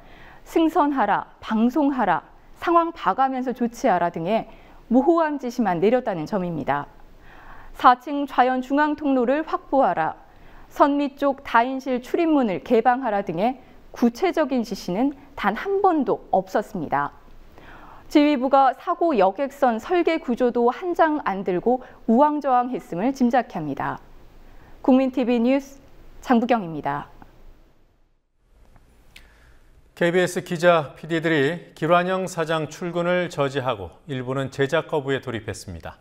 승선하라, 방송하라, 상황 봐가면서 조치하라 등의 모호한 지시만 내렸다는 점입니다. 4층 좌연 중앙 통로를 확보하라, 선미 쪽 다인실 출입문을 개방하라 등의 구체적인 지시는 단 한 번도 없었습니다. 지휘부가 사고 여객선 설계 구조도 한 장 안 들고 우왕좌왕했음을 짐작케 합니다. 국민TV 뉴스 장부경입니다. KBS 기자 PD들이 길환영 사장 출근을 저지하고 일부는 제작 거부에 돌입했습니다.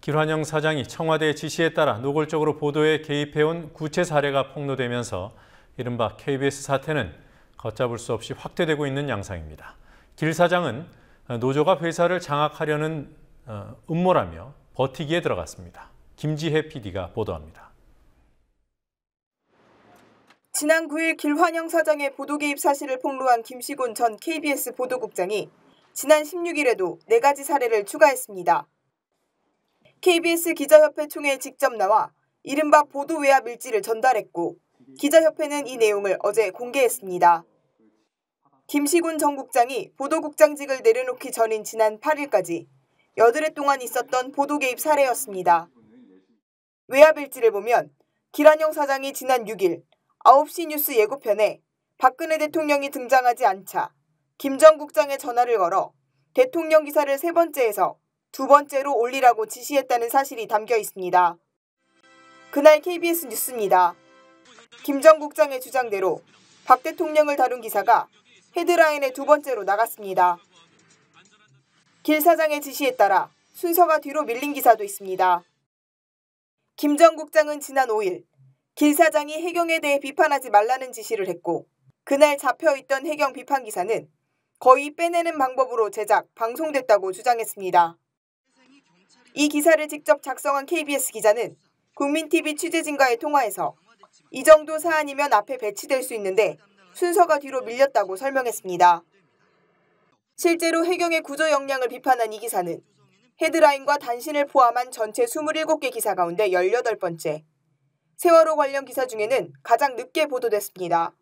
길환영 사장이 청와대 지시에 따라 노골적으로 보도에 개입해온 구체 사례가 폭로되면서 이른바 KBS 사태는 걷잡을 수 없이 확대되고 있는 양상입니다. 길 사장은 노조가 회사를 장악하려는 음모라며 버티기에 들어갔습니다. 김지혜 PD가 보도합니다. 지난 9일 길환영 사장의 보도 개입 사실을 폭로한 김시곤 전 KBS 보도국장이 지난 16일에도 4가지 사례를 추가했습니다. KBS 기자협회 총회에 직접 나와 이른바 보도 외압 일지를 전달했고 기자협회는 이 내용을 어제 공개했습니다. 김시곤 전 국장이 보도국장직을 내려놓기 전인 지난 8일까지 8해 동안 있었던 보도 개입 사례였습니다. 외압 일지를 보면 길환영 사장이 지난 6일 9시 뉴스 예고편에 박근혜 대통령이 등장하지 않자 김 전 국장의 전화를 걸어 대통령 기사를 3번째에서 2번째로 올리라고 지시했다는 사실이 담겨 있습니다. 그날 KBS 뉴스입니다. 김 전 국장의 주장대로 박 대통령을 다룬 기사가 헤드라인의 2번째로 나갔습니다. 길 사장의 지시에 따라 순서가 뒤로 밀린 기사도 있습니다. 김 전 국장은 지난 5일 길 사장이 해경에 대해 비판하지 말라는 지시를 했고 그날 잡혀있던 해경 비판 기사는 거의 빼내는 방법으로 제작, 방송됐다고 주장했습니다. 이 기사를 직접 작성한 KBS 기자는 국민TV 취재진과의 통화에서 이 정도 사안이면 앞에 배치될 수 있는데 순서가 뒤로 밀렸다고 설명했습니다. 실제로 해경의 구조 역량을 비판한 이 기사는 헤드라인과 단신을 포함한 전체 27개 기사 가운데 18번째, 세월호 관련 기사 중에는 가장 늦게 보도됐습니다.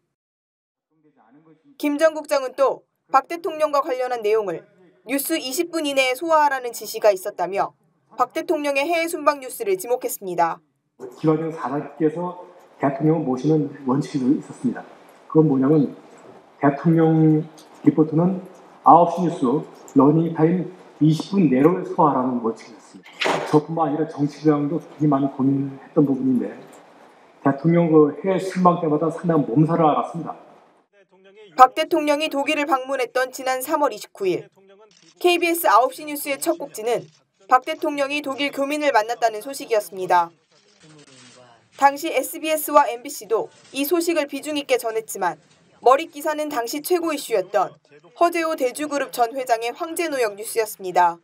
김 전 국장은 또 박 대통령과 관련한 내용을 뉴스 20분 이내에 소화하라는 지시가 있었다며 박 대통령의 해외 순방 뉴스를 지목했습니다. 길환영 사장께서 대통령을 모시는 원칙이 있었습니다. 그건 뭐냐면 대통령 리포트는 9시 뉴스 러닝타임 20분 내로 소화하라는 원칙이었습니다. 저뿐만 아니라 정치부장도 되게 많이 고민했던 부분인데 대통령 해외 순방 때마다 상당한 몸살을 앓았습니다. 박 대통령이 독일을 방문했던 지난 3월 29일 KBS 9시 뉴스의 첫 곡지는 박 대통령이 독일 교민을 만났다는 소식이었습니다. 당시 SBS와 MBC도 이 소식을 비중 있게 전했지만 머릿 기사는 당시 최고 이슈였던 허재호 대주그룹 전 회장의 황제노역 뉴스였습니다.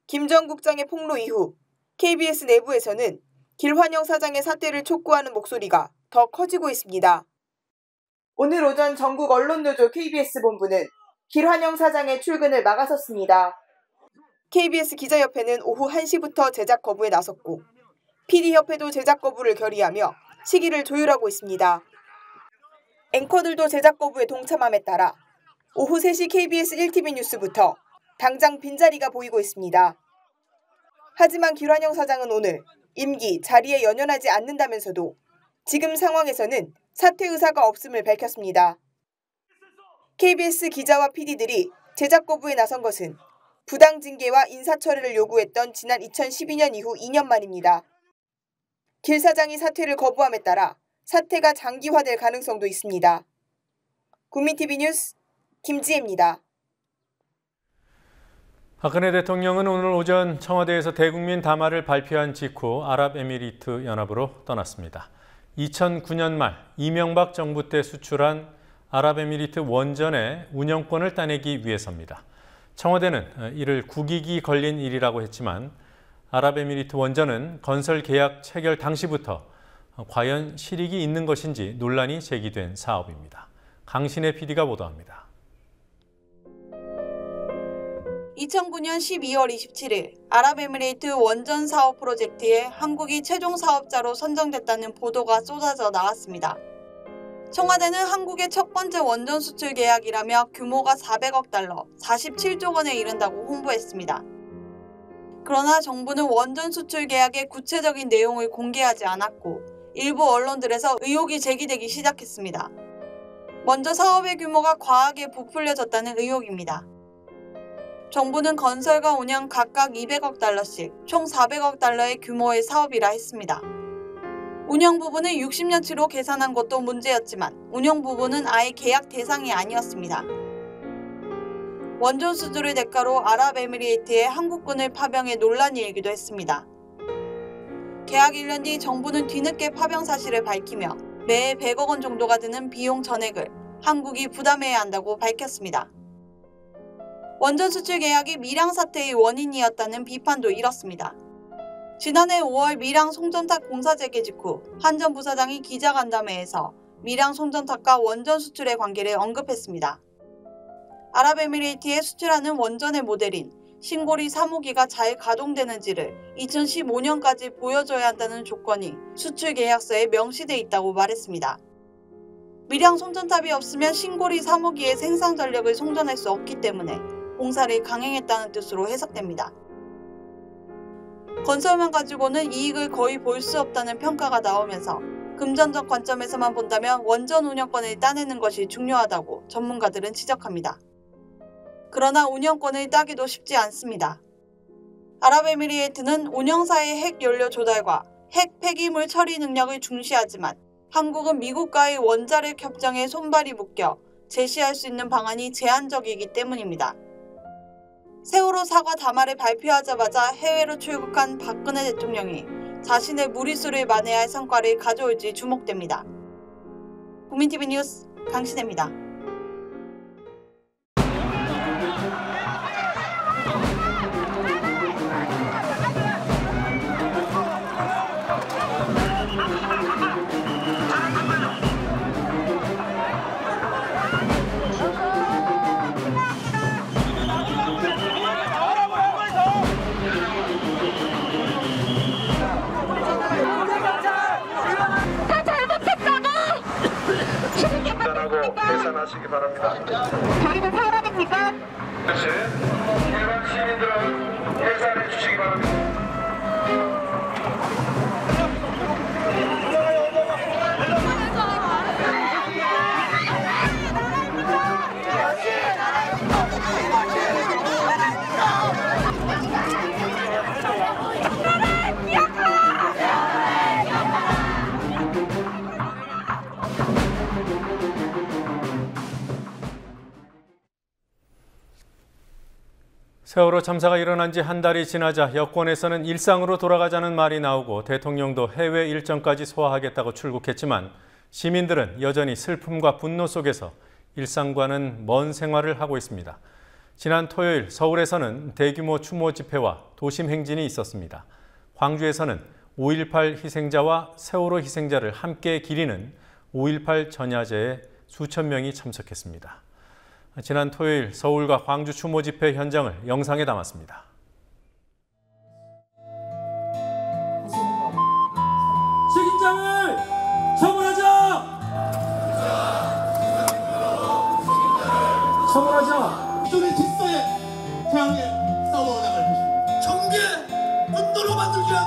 김 전 국장의 폭로 이후 KBS 내부에서는 길환영 사장의 사퇴를 촉구하는 목소리가 더 커지고 있습니다. 오늘 오전 전국 언론노조 KBS 본부는 길환영 사장의 출근을 막아섰습니다. KBS 기자협회는 오후 1시부터 제작 거부에 나섰고 PD협회도 제작 거부를 결의하며 시기를 조율하고 있습니다. 앵커들도 제작 거부에 동참함에 따라 오후 3시 KBS 1TV 뉴스부터 당장 빈자리가 보이고 있습니다. 하지만 길환영 사장은 오늘 임기, 자리에 연연하지 않는다면서도 지금 상황에서는 사퇴 의사가 없음을 밝혔습니다. KBS 기자와 PD들이 제작 거부에 나선 것은 부당 징계와 인사처리를 요구했던 지난 2012년 이후 2년 만입니다. 길 사장이 사퇴를 거부함에 따라 사태가 장기화될 가능성도 있습니다. 국민TV 뉴스 김지혜입니다. 박근혜 대통령은 오늘 오전 청와대에서 대국민 담화를 발표한 직후 아랍에미리트 연합으로 떠났습니다. 2009년 말 이명박 정부 때 수출한 아랍에미리트 원전의 운영권을 따내기 위해서입니다. 청와대는 이를 국익이 걸린 일이라고 했지만 아랍에미리트 원전은 건설 계약 체결 당시부터 과연 실익이 있는 것인지 논란이 제기된 사업입니다. 강신혜 PD가 보도합니다. 2009년 12월 27일 아랍에미레이트 원전 사업 프로젝트에 한국이 최종 사업자로 선정됐다는 보도가 쏟아져 나왔습니다. 청와대는 한국의 첫 번째 원전 수출 계약이라며 규모가 400억 달러, 47조 원에 이른다고 홍보했습니다. 그러나 정부는 원전 수출 계약의 구체적인 내용을 공개하지 않았고 일부 언론들에서 의혹이 제기되기 시작했습니다. 먼저 사업의 규모가 과하게 부풀려졌다는 의혹입니다. 정부는 건설과 운영 각각 200억 달러씩 총 400억 달러의 규모의 사업이라 했습니다. 운영 부분을 60년치로 계산한 것도 문제였지만 운영 부분은 아예 계약 대상이 아니었습니다. 원전 수주를 대가로 아랍에미리트에 한국군을 파병해 논란이 일기도 했습니다. 계약 1년 뒤 정부는 뒤늦게 파병 사실을 밝히며 매해 100억 원 정도가 드는 비용 전액을 한국이 부담해야 한다고 밝혔습니다. 원전 수출 계약이 밀양 사태의 원인이었다는 비판도 일었습니다. 지난해 5월 밀양 송전탑 공사 재개 직후 한 전 부사장이 기자간담회에서 밀양 송전탑과 원전 수출의 관계를 언급했습니다. 아랍에미리트에 수출하는 원전의 모델인 신고리 3호기가 잘 가동되는지를 2015년까지 보여줘야 한다는 조건이 수출 계약서에 명시돼 있다고 말했습니다. 밀양 송전탑이 없으면 신고리 3호기의 생산 전력을 송전할 수 없기 때문에 공사를 강행했다는 뜻으로 해석됩니다. 건설만 가지고는 이익을 거의 볼 수 없다는 평가가 나오면서 금전적 관점에서만 본다면 원전 운영권을 따내는 것이 중요하다고 전문가들은 지적합니다. 그러나 운영권을 따기도 쉽지 않습니다. 아랍에미리트는 운영사의 핵 연료 조달과 핵 폐기물 처리 능력을 중시하지만 한국은 미국과의 원자력 협정에 손발이 묶여 제시할 수 있는 방안이 제한적이기 때문입니다. 세월호 사과 담화를 발표하자마자 해외로 출국한 박근혜 대통령이 자신의 무리수를 만회할 성과를 가져올지 주목됩니다. 국민TV 뉴스 강신혜입니다. 계산하시기 바랍니다. 저희는 사람입니까? 그렇지. 일반 시민들은 계산해 주시기 바랍니다. 세월호 참사가 일어난 지 한 달이 지나자 여권에서는 일상으로 돌아가자는 말이 나오고 대통령도 해외 일정까지 소화하겠다고 출국했지만 시민들은 여전히 슬픔과 분노 속에서 일상과는 먼 생활을 하고 있습니다. 지난 토요일 서울에서는 대규모 추모 집회와 도심 행진이 있었습니다. 광주에서는 5.18 희생자와 세월호 희생자를 함께 기리는 5.18 전야제에 수천 명이 참석했습니다. 지난 토요일 서울과 광주 추모 집회 현장을 영상에 담았습니다. 책임자를 처벌하자! 처벌하자! 기존의 질서에 향해 싸워나갈 것입니다. 정계 분노로 만들기 위한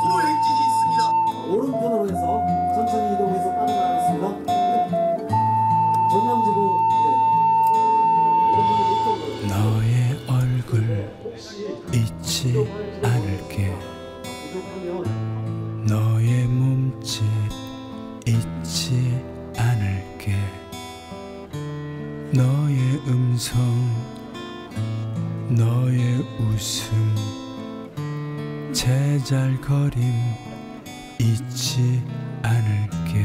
도로 행진이 있습니다. 오른편으로 해서 천천히 이동해서 빠져나가겠습니다. 전남지구 너의 얼굴 잊지 않을게. 너의 몸짓 잊지 않을게. 너의 음성, 너의 웃음, 제잘거림 잊지 않을게.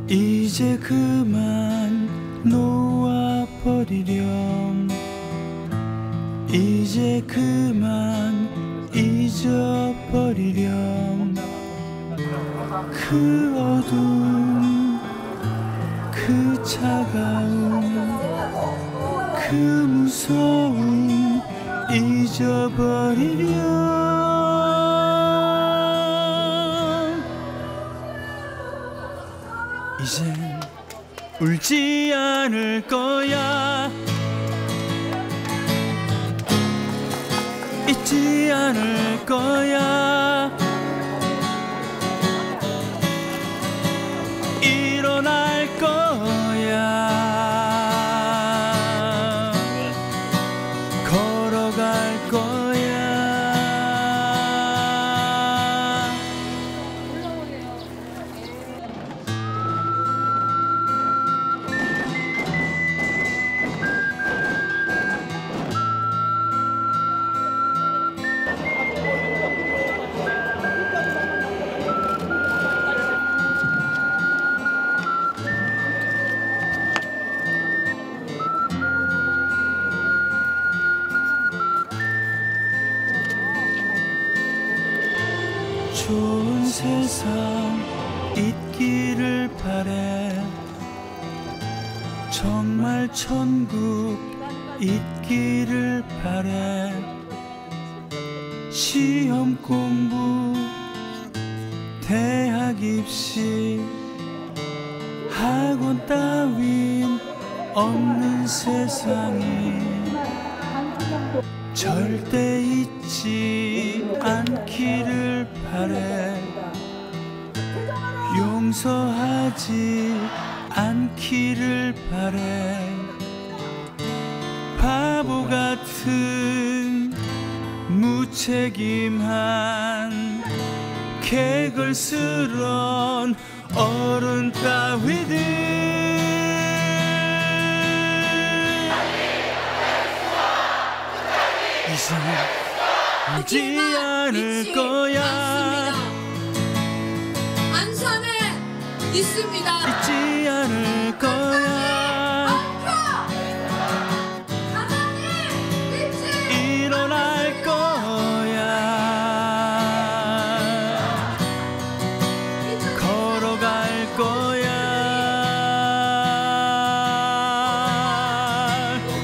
이제 그만 놓아버리렴. 이제 그만 잊어버리렴. 그 어둠, 그 차가움, 그 무서움 잊어버리렴. 이젠 울지 않을 거야. 잊지 않을 거야. 일어날 거야. 걸어갈 거야. 좋은 세상 있기를 바래. 정말 천국 있기를 바래. 시험 공부 대학 입시 학원 따윈 없는 세상이 절대 잊지 않기를 바래. 용서하지 않기를 바래. 바보 같은 무책임한 개걸스런 어른 따위들 이제 울지 않을 거야. 안산에 있습니다. 잊지 않을 거야. 일어날 거야. 걸어갈 거야.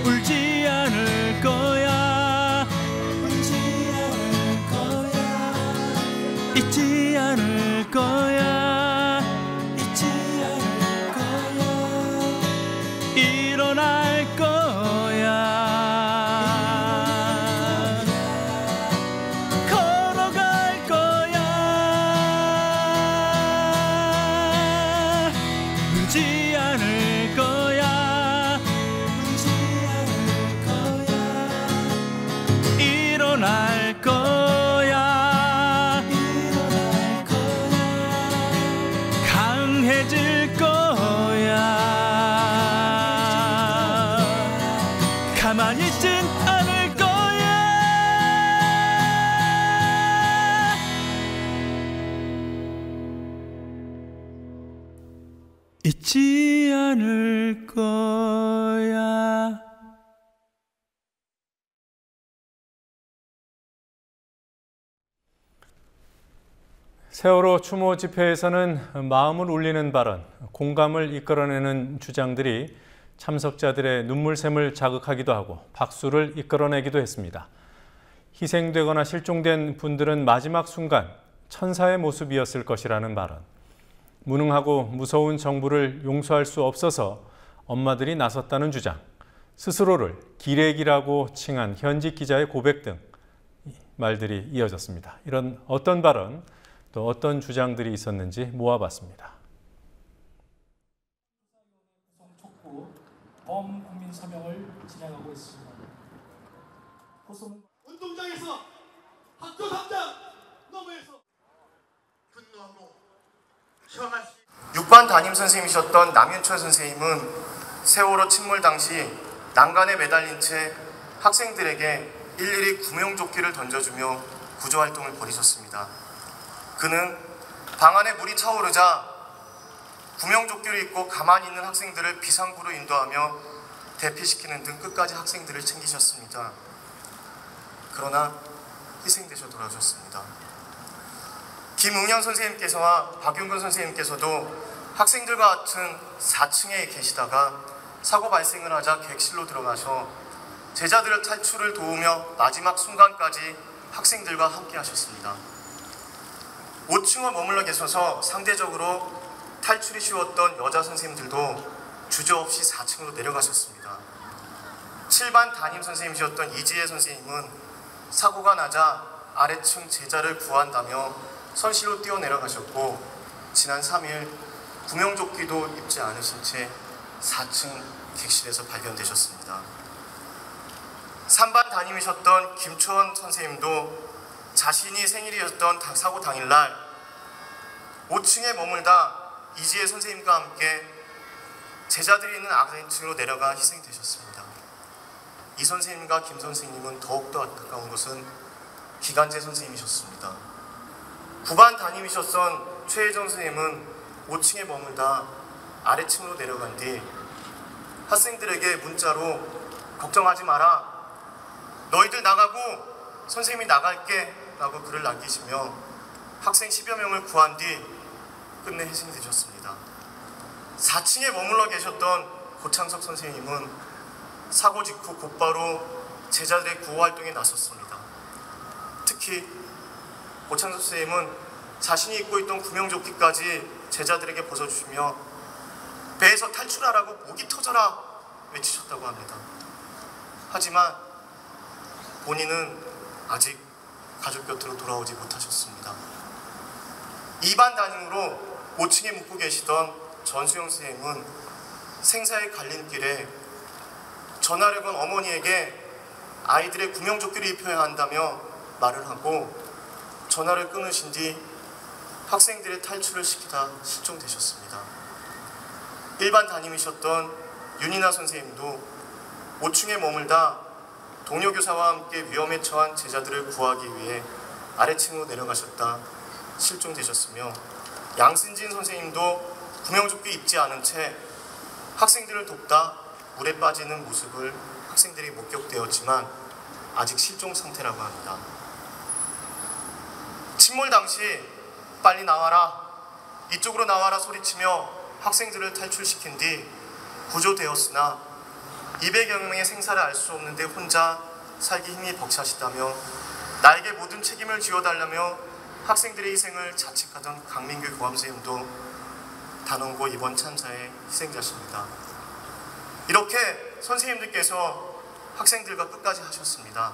울지 않을 거야. 울지 않을 거야. 잊지 않을 거야. 잊지 않을 거야. 일어날 거야. 걸어갈 거야. 울지 않을 거야. 울지 않을 거야. 일어날 거야. 일어날 거야. 강해질 거야. 가만히 있진 않을 거야. 잊지 않을 거야. 세월호 추모 집회에서는 마음을 울리는 발언, 공감을 이끌어내는 주장들이 참석자들의 눈물샘을 자극하기도 하고 박수를 이끌어내기도 했습니다. 희생되거나 실종된 분들은 마지막 순간 천사의 모습이었을 것이라는 발언, 무능하고 무서운 정부를 용서할 수 없어서 엄마들이 나섰다는 주장, 스스로를 기레기라고 칭한 현직 기자의 고백 등 말들이 이어졌습니다. 이런 어떤 발언, 또 어떤 주장들이 있었는지 모아봤습니다. 촉구 범국민 서명을 진행하고 있습니다. 운동장에서 학교 담장 너머에서 분노하고 시험할 수 6반 담임 선생님이셨던 남윤철 선생님은 세월호 침몰 당시 난간에 매달린 채 학생들에게 일일이 구명조끼를 던져주며 구조활동을 벌이셨습니다. 그는 방 안에 물이 차오르자 구명조끼를 입고 가만히 있는 학생들을 비상구로 인도하며 대피시키는 등 끝까지 학생들을 챙기셨습니다. 그러나 희생되셔 돌아오셨습니다. 김웅현 선생님께서와 박윤근 선생님께서도 학생들과 같은 4층에 계시다가 사고 발생을 하자 객실로 들어가셔 제자들의 탈출을 도우며 마지막 순간까지 학생들과 함께 하셨습니다. 5층에 머물러 계셔서 상대적으로 탈출이 쉬웠던 여자 선생님들도 주저없이 4층으로 내려가셨습니다. 7반 담임 선생님이셨던 이지혜 선생님은 사고가 나자 아래층 제자를 구한다며 선실로 뛰어내려가셨고 지난 3일 구명조끼도 입지 않으신 채 4층 객실에서 발견되셨습니다. 3반 담임이셨던 김초원 선생님도 자신이 생일이었던 사고 당일날 5층에 머물다 이지혜 선생님과 함께 제자들이 있는 아래층으로 내려가 희생되셨습니다. 이 선생님과 김 선생님은 더욱더 안타까운 것은 기간제 선생님이셨습니다. 9반 담임이셨던 최혜정 선생님은 5층에 머물다 아래층으로 내려간 뒤 학생들에게 문자로 걱정하지 마라, 너희들 나가고 선생님이 나갈게 라고 글을 남기시며 학생 10여 명을 구한 뒤 끝내 희생되셨습니다. 4층에 머물러 계셨던 고창석 선생님은 사고 직후 곧바로 제자들의 구호 활동에 나섰습니다. 특히 고창석 선생님은 자신이 입고 있던 구명조끼까지 제자들에게 벗어주시며 배에서 탈출하라고 목이 터져라 외치셨다고 합니다. 하지만 본인은 아직 가족 곁으로 돌아오지 못하셨습니다. 2반 담임으로 5층에 묵고 계시던 전수영 선생님은 생사의 갈림길에 전화를 건 어머니에게 아이들의 구명조끼를 입혀야 한다며 말을 하고 전화를 끊으신 뒤 학생들의 탈출을 시키다 실종되셨습니다. 1반 담임이셨던 윤이나 선생님도 5층에 머물다 동료 교사와 함께 위험에 처한 제자들을 구하기 위해 아래층으로 내려가셨다 실종되셨으며 양승진 선생님도 구명조끼 입지 않은 채 학생들을 돕다 물에 빠지는 모습을 학생들이 목격되었지만 아직 실종 상태라고 합니다. 침몰 당시 빨리 나와라, 이쪽으로 나와라 소리치며 학생들을 탈출시킨 뒤 구조되었으나 200여 명의 생사를 알 수 없는데 혼자 살기 힘이 벅차시다며 나에게 모든 책임을 지어달라며 학생들의 희생을 자책하던 강민규 교감선생님도 단원고 이번 참사의 희생자십니다. 이렇게 선생님들께서 학생들과 끝까지 하셨습니다.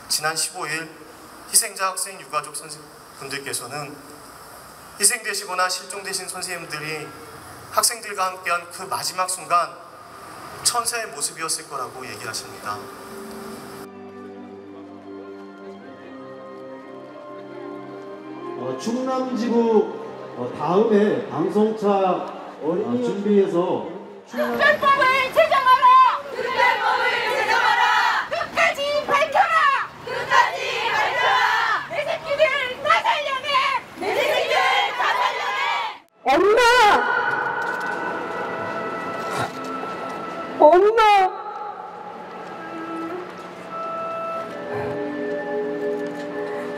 지난 15일 희생자 학생 유가족 선생님분들께서는 희생되시거나 실종되신 선생님들이 학생들과 함께한 그 마지막 순간 천사의 모습이었을 거라고 얘기하십니다. 충남지구 다음에 방송차 준비해서 특별법을 제정하라! 특별법을 제정하라! 끝까지 밝혀라! 끝까지 밝혀라! 내 새끼들 다 살려내! 내 새끼들 다 살려내! 엄마!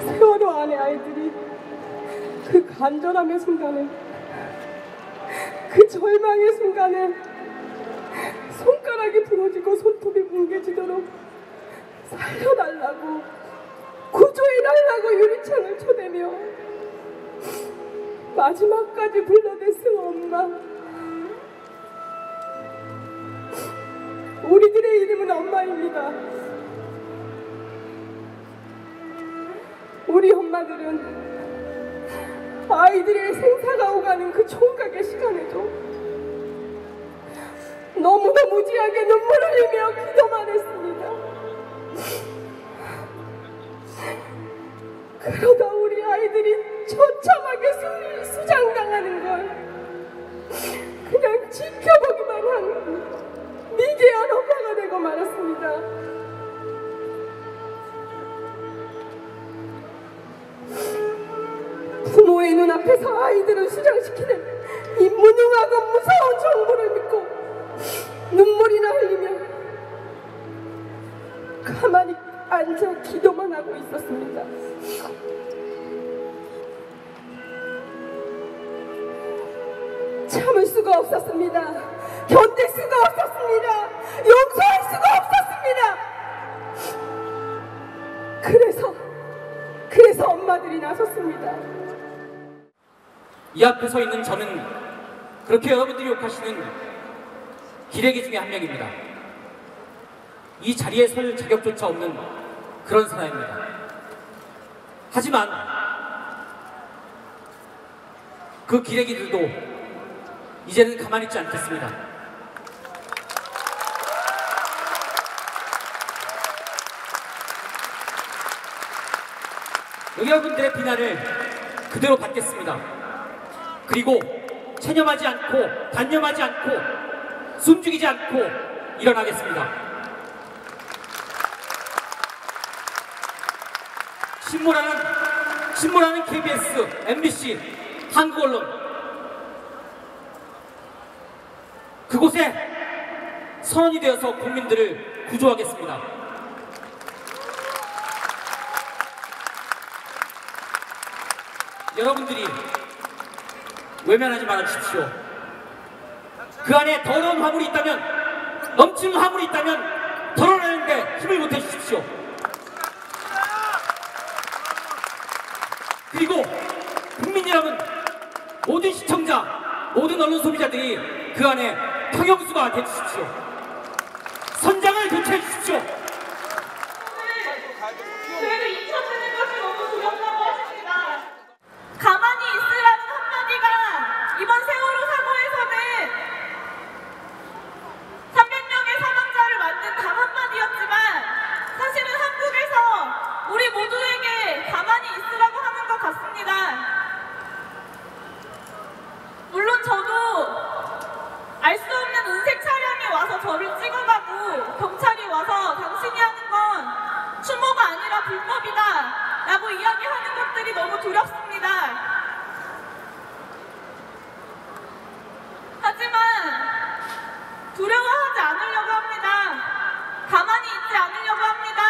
세월호 안에 아이들이 그 간절함의 순간에, 그 절망의 순간에 손가락이 부러지고 손톱이 뭉개지도록 살려달라고, 구조해달라고 유리창을 쳐대며 마지막까지 불러댔은 엄마. 우리들의 이름은 엄마입니다. 우리 엄마들은 아이들의 생사가 오가는 그 총각의 시간에도 너무나 무지하게 눈물 흘리며 기도만 했습니다. 그러다 우리 아이들이 처참하게 수장당하는 걸 그냥 지켜보기만 한 미개한 엄마가 되고 말았습니다. 부모의 눈앞에서 아이들을 수장시키는 이 무능하고 무서운 정부를 믿고 눈물이나 흘리며 가만히 앉아 기도만 하고 있었습니다. 참을 수가 없었습니다. 견딜 수가 없었습니다. 용서할 수가 없었습니다. 그래서 엄마들이 나섰습니다. 이 앞에 서 있는 저는 그렇게 여러분들이 욕하시는 기레기 중에 한 명입니다. 이 자리에 설 자격조차 없는 그런 사람입니다. 하지만 그 기레기들도 이제는 가만히 있지 않겠습니다. 여러분들의 비난을 그대로 받겠습니다. 그리고 체념하지 않고 단념하지 않고 숨죽이지 않고 일어나겠습니다. 신문하는 KBS, MBC, 한국 언론 그곳에 선언이 되어서 국민들을 구조하겠습니다. 여러분들이 외면하지 말아주십시오. 그 안에 더러운 화물이 있다면, 넘치는 화물이 있다면 덜어내는데 힘을 못해 주십시오. 그리고 국민 여러분, 모든 시청자, 모든 언론 소비자들이 그 안에 평형수가 되주십시오. 선장을 교체해 주십시오. 그래도 잊혀지는 것이 너무 두렵다고 하십니다. 가만히 있으라는 한마디가 이번 세월호 사고에서는 300명의 사망자를 만든 단 한마디였지만 사실은 한국에서 우리 모두에게 가만히 있으라고 하는 것 같습니다. 물론 저도 알 수 없는 은색 차량이 와서 저를 찍어가고 경찰이 와서 당신이 하는 건 추모가 아니라 불법이다 라고 이야기하는 것들이 너무 두렵습니다. 하지만 두려워하지 않으려고 합니다. 가만히 있지 않으려고 합니다.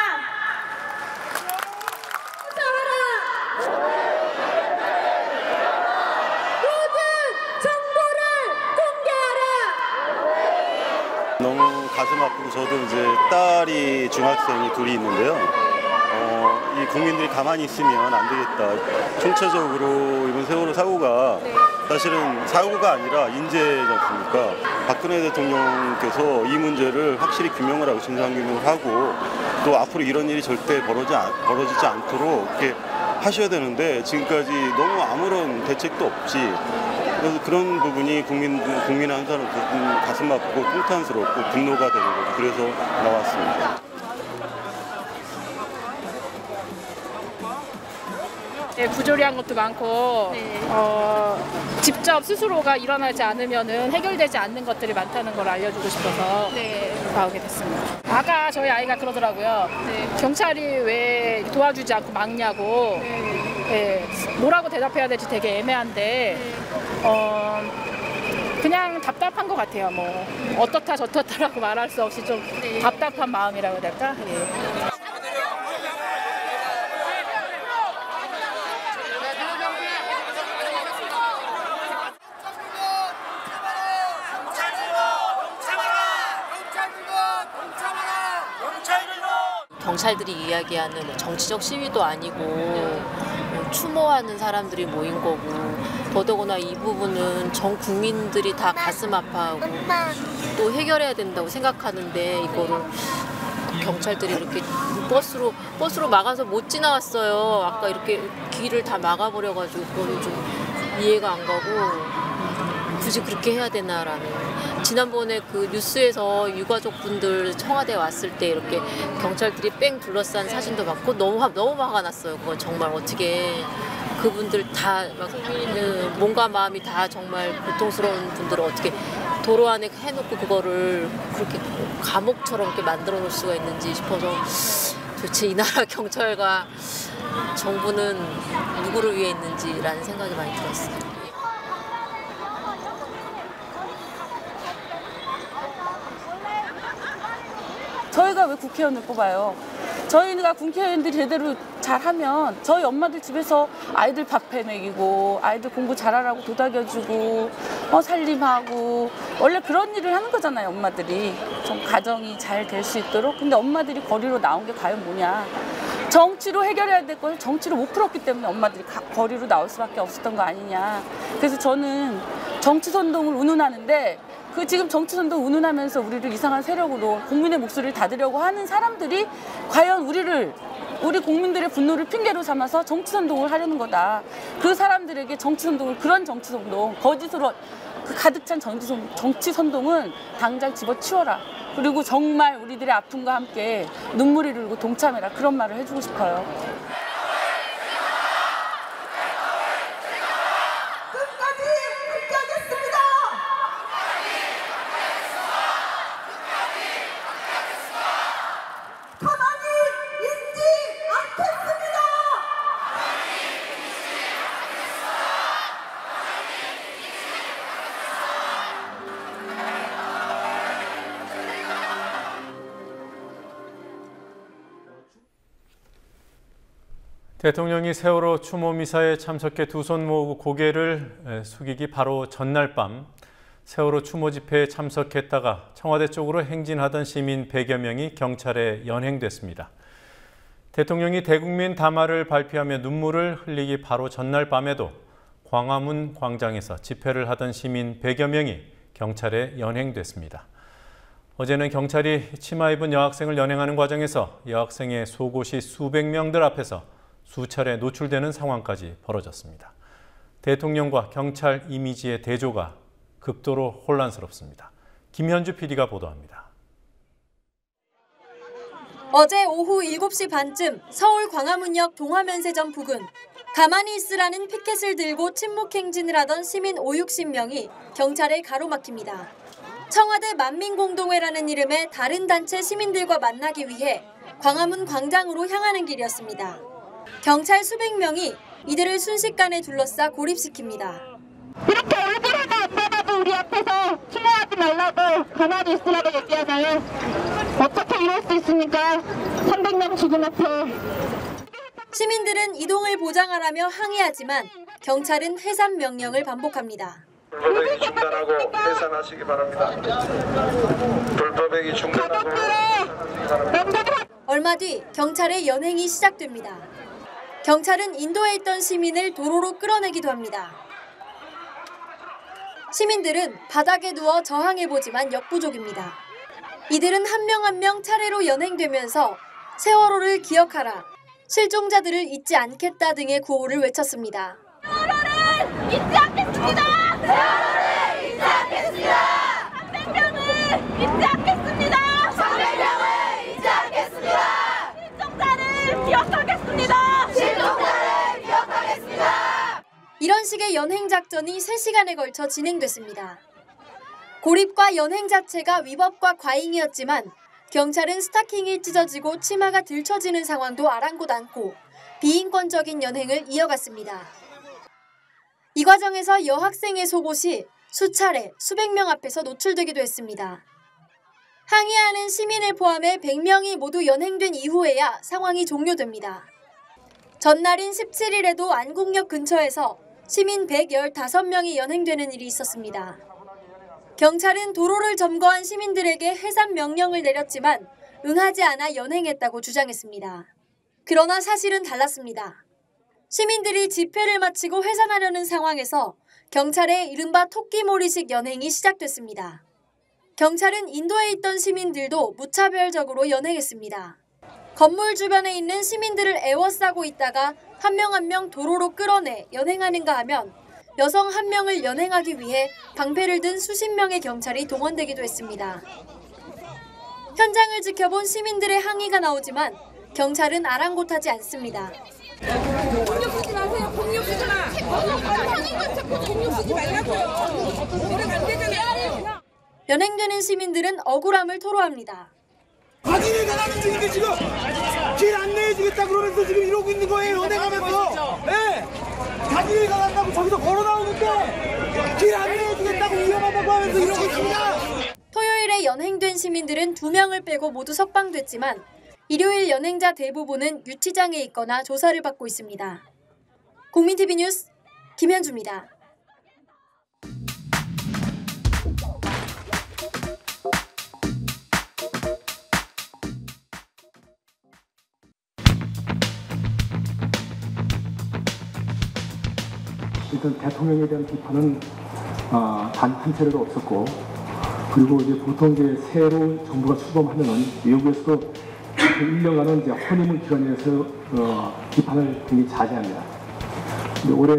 너무 가슴 아프고, 저도 이제 딸이 중학생이 둘이 있는데요. 이 국민들이 가만히 있으면 안 되겠다. 총체적으로 이번 세월호 사고가 사실은 사고가 아니라 인재지 않습니까? 박근혜 대통령께서 이 문제를 확실히 규명을 하고 진상규명을 하고 또 앞으로 이런 일이 절대 벌어지지 않도록 이렇게 하셔야 되는데 지금까지 너무 아무런 대책도 없지. 그래서 그런 부분이 국민 한 사람 가슴 아프고 통탄스럽고 분노가 되는 거죠. 그래서 나왔습니다. 네, 부조리한 것도 많고 직접 스스로가 일어나지 않으면은 해결되지 않는 것들이 많다는 걸 알려주고 싶어서 나오게 됐습니다. 아까 저희 아이가 그러더라고요. 경찰이 왜 도와주지 않고 막냐고. 뭐라고 대답해야 될지 되게 애매한데 그냥 답답한 것 같아요. 뭐 어떻다 저떻다라고 말할 수 없이 좀 답답한 마음이라고 해야 될까? 경찰들이 이야기하는 정치적 시위도 아니고 추모하는 사람들이 모인 거고, 더더구나 이 부분은 전 국민들이 다 가슴 아파하고 또 해결해야 된다고 생각하는데 이거를 경찰들이 이렇게 버스로 막아서 못 지나갔어요. 아까 이렇게 길을 다 막아버려가지고 그거는 좀 이해가 안 가고, 굳이 그렇게 해야 되나라는. 지난번에 그 뉴스에서 유가족분들 청와대에 왔을 때 이렇게 경찰들이 뺑 둘러싼 사진도 봤고 너무 화가 났어요. 그건 정말 어떻게 그분들 다 몸과 마음이 다 정말 고통스러운 분들을 어떻게 도로 안에 해놓고 그거를 그렇게 감옥처럼 이렇게 만들어 놓을 수가 있는지 싶어서 도대체 이 나라 경찰과 정부는 누구를 위해 있는지라는 생각이 많이 들었어요. 저희가 왜 국회의원을 뽑아요? 저희가 국회의원들이 제대로 잘하면 저희 엄마들 집에서 아이들 밥해 먹이고 아이들 공부 잘하라고 도닥여주고 살림하고 원래 그런 일을 하는 거잖아요. 엄마들이 좀 가정이 잘 될 수 있도록. 근데 엄마들이 거리로 나온 게 과연 뭐냐. 정치로 해결해야 될 걸 정치로 못 풀었기 때문에 엄마들이 거리로 나올 수밖에 없었던 거 아니냐. 그래서 저는 정치 선동을 운운하는데 그 지금 정치 선동 운운하면서 우리를 이상한 세력으로 국민의 목소리를 닫으려고 하는 사람들이 과연 우리 국민들의 분노를 핑계로 삼아서 정치 선동을 하려는 거다. 그 사람들에게 정치 선동을, 그런 정치 선동, 거짓으로 가득 찬 정치 선동은 당장 집어치워라. 그리고 정말 우리들의 아픔과 함께 눈물이 흐르고 동참해라. 그런 말을 해주고 싶어요. 대통령이 세월호 추모 미사에 참석해 두 손 모으고 고개를 숙이기 바로 전날 밤 세월호 추모 집회에 참석했다가 청와대 쪽으로 행진하던 시민 100여 명이 경찰에 연행됐습니다. 대통령이 대국민 담화를 발표하며 눈물을 흘리기 바로 전날 밤에도 광화문 광장에서 집회를 하던 시민 100여 명이 경찰에 연행됐습니다. 어제는 경찰이 치마 입은 여학생을 연행하는 과정에서 여학생의 속옷이 수백 명들 앞에서 수차례 노출되는 상황까지 벌어졌습니다. 대통령과 경찰 이미지의 대조가 극도로 혼란스럽습니다. 김현주 PD가 보도합니다. 어제 오후 7시 반쯤 서울 광화문역 동화면세점 부근 가만히 있으라는 피켓을 들고 침묵행진을 하던 시민 50~60명이 경찰에 가로막힙니다. 청와대 만민공동회라는 이름의 다른 단체 시민들과 만나기 위해 광화문 광장으로 향하는 길이었습니다. 경찰 수백 명이 이들을 순식간에 둘러싸 고립시킵니다. 이렇게 얼굴 하나 안 받아도 우리 앞에서 추모하지 말라고 가만히 있으라고 얘기하나요? 어떻게 이럴 수 있습니까? 300명 죽은 앞에. 시민들은 이동을 보장하라며 항의하지만 경찰은 해산 명령을 반복합니다. 불법행위 중단하고 해산하시기 바랍니다. 불법행위 중단하고 해산하시기 바랍니다. 얼마 뒤 경찰의 연행이 시작됩니다. 경찰은 인도에 있던 시민을 도로로 끌어내기도 합니다. 시민들은 바닥에 누워 저항해보지만 역부족입니다. 이들은 한 명 한 명 차례로 연행되면서 세월호를 기억하라, 실종자들을 잊지 않겠다 등의 구호를 외쳤습니다. 세월호를 잊지 않겠습니다! 세월호를 잊지 않겠습니다! 300명을 잊지 않겠습니다! 300명을 잊지 않겠습니다! 실종자를 기억하겠습니다! 실종자를 기억하겠습니다! 이런 식의 연행 작전이 3시간에 걸쳐 진행됐습니다. 고립과 연행 자체가 위법과 과잉이었지만 경찰은 스타킹이 찢어지고 치마가 들쳐지는 상황도 아랑곳 않고 비인권적인 연행을 이어갔습니다. 이 과정에서 여학생의 속옷이 수차례 수백 명 앞에서 노출되기도 했습니다. 항의하는 시민을 포함해 100명이 모두 연행된 이후에야 상황이 종료됩니다. 전날인 17일에도 안국역 근처에서 시민 115명이 연행되는 일이 있었습니다. 경찰은 도로를 점거한 시민들에게 해산 명령을 내렸지만 응하지 않아 연행했다고 주장했습니다. 그러나 사실은 달랐습니다. 시민들이 집회를 마치고 해산하려는 상황에서 경찰의 이른바 토끼몰이식 연행이 시작됐습니다. 경찰은 인도에 있던 시민들도 무차별적으로 연행했습니다. 건물 주변에 있는 시민들을 에워싸고 있다가 한 명 한 명 도로로 끌어내 연행하는가 하면 여성 한 명을 연행하기 위해 방패를 든 수십 명의 경찰이 동원되기도 했습니다. 현장을 지켜본 시민들의 항의가 나오지만 경찰은 아랑곳하지 않습니다. 폭력 쓰지 마세요. 폭력 쓰지 마. 상인만 자꾸 폭력 쓰지 말라고요. 그러면 안 되잖아요. 연행되는 시민들은 억울함을 토로합니다. 자기네 나라는 중인데 지금 길 안내해주겠다 그러면서 지금 이러고 있는 거예요. 연행하면서. 네. 자기네 나간다고 저기서 걸어 나오는데 길 안내해주겠다고 위험하다고 하면서 이러고 있습니다. 토요일에 연행된 시민들은 2명을 빼고 모두 석방됐지만 일요일 연행자 대부분은 유치장에 있거나 조사를 받고 있습니다. 국민TV 뉴스 김현주입니다. 일단 대통령에 대한 비판은 단 한 차례도 없었고, 그리고 이제 보통 이제 새로 정부가 출범하면은 외국에서도 1년간은 이제 허니문 기간에서 비판을 굉장히 자제합니다. 근데 올해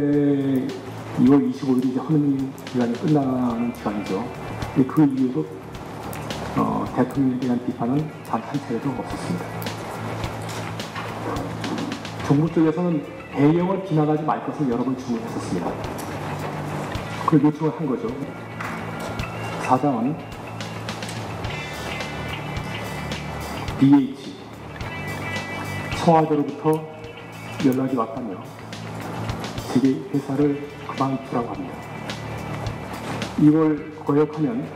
2월 25일이 이제 허니문 기간이 끝나는 기간이죠. 근데 그 이후에도 대통령에 대한 비판은 단 한 차례도 없었습니다. 정부 쪽에서는 배경을 비난하지 말 것을 여러 번 주문했었습니다. 그걸 요청을 한 거죠. 사장은 BH 청와대로부터 연락이 왔다며 세계 회사를 그만두라고 합니다. 이걸 거역하면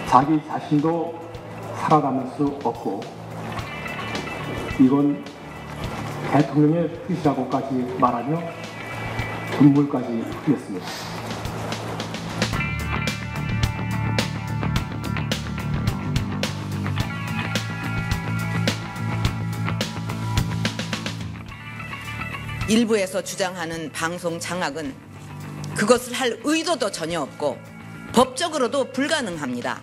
자기 자신도 살아남을 수 없고, 이건 대통령의 뜻이라고까지 말하며 눈물까지 흘렸습니다. 일부에서 주장하는 방송 장악은 그것을 할 의도도 전혀 없고 법적으로도 불가능합니다.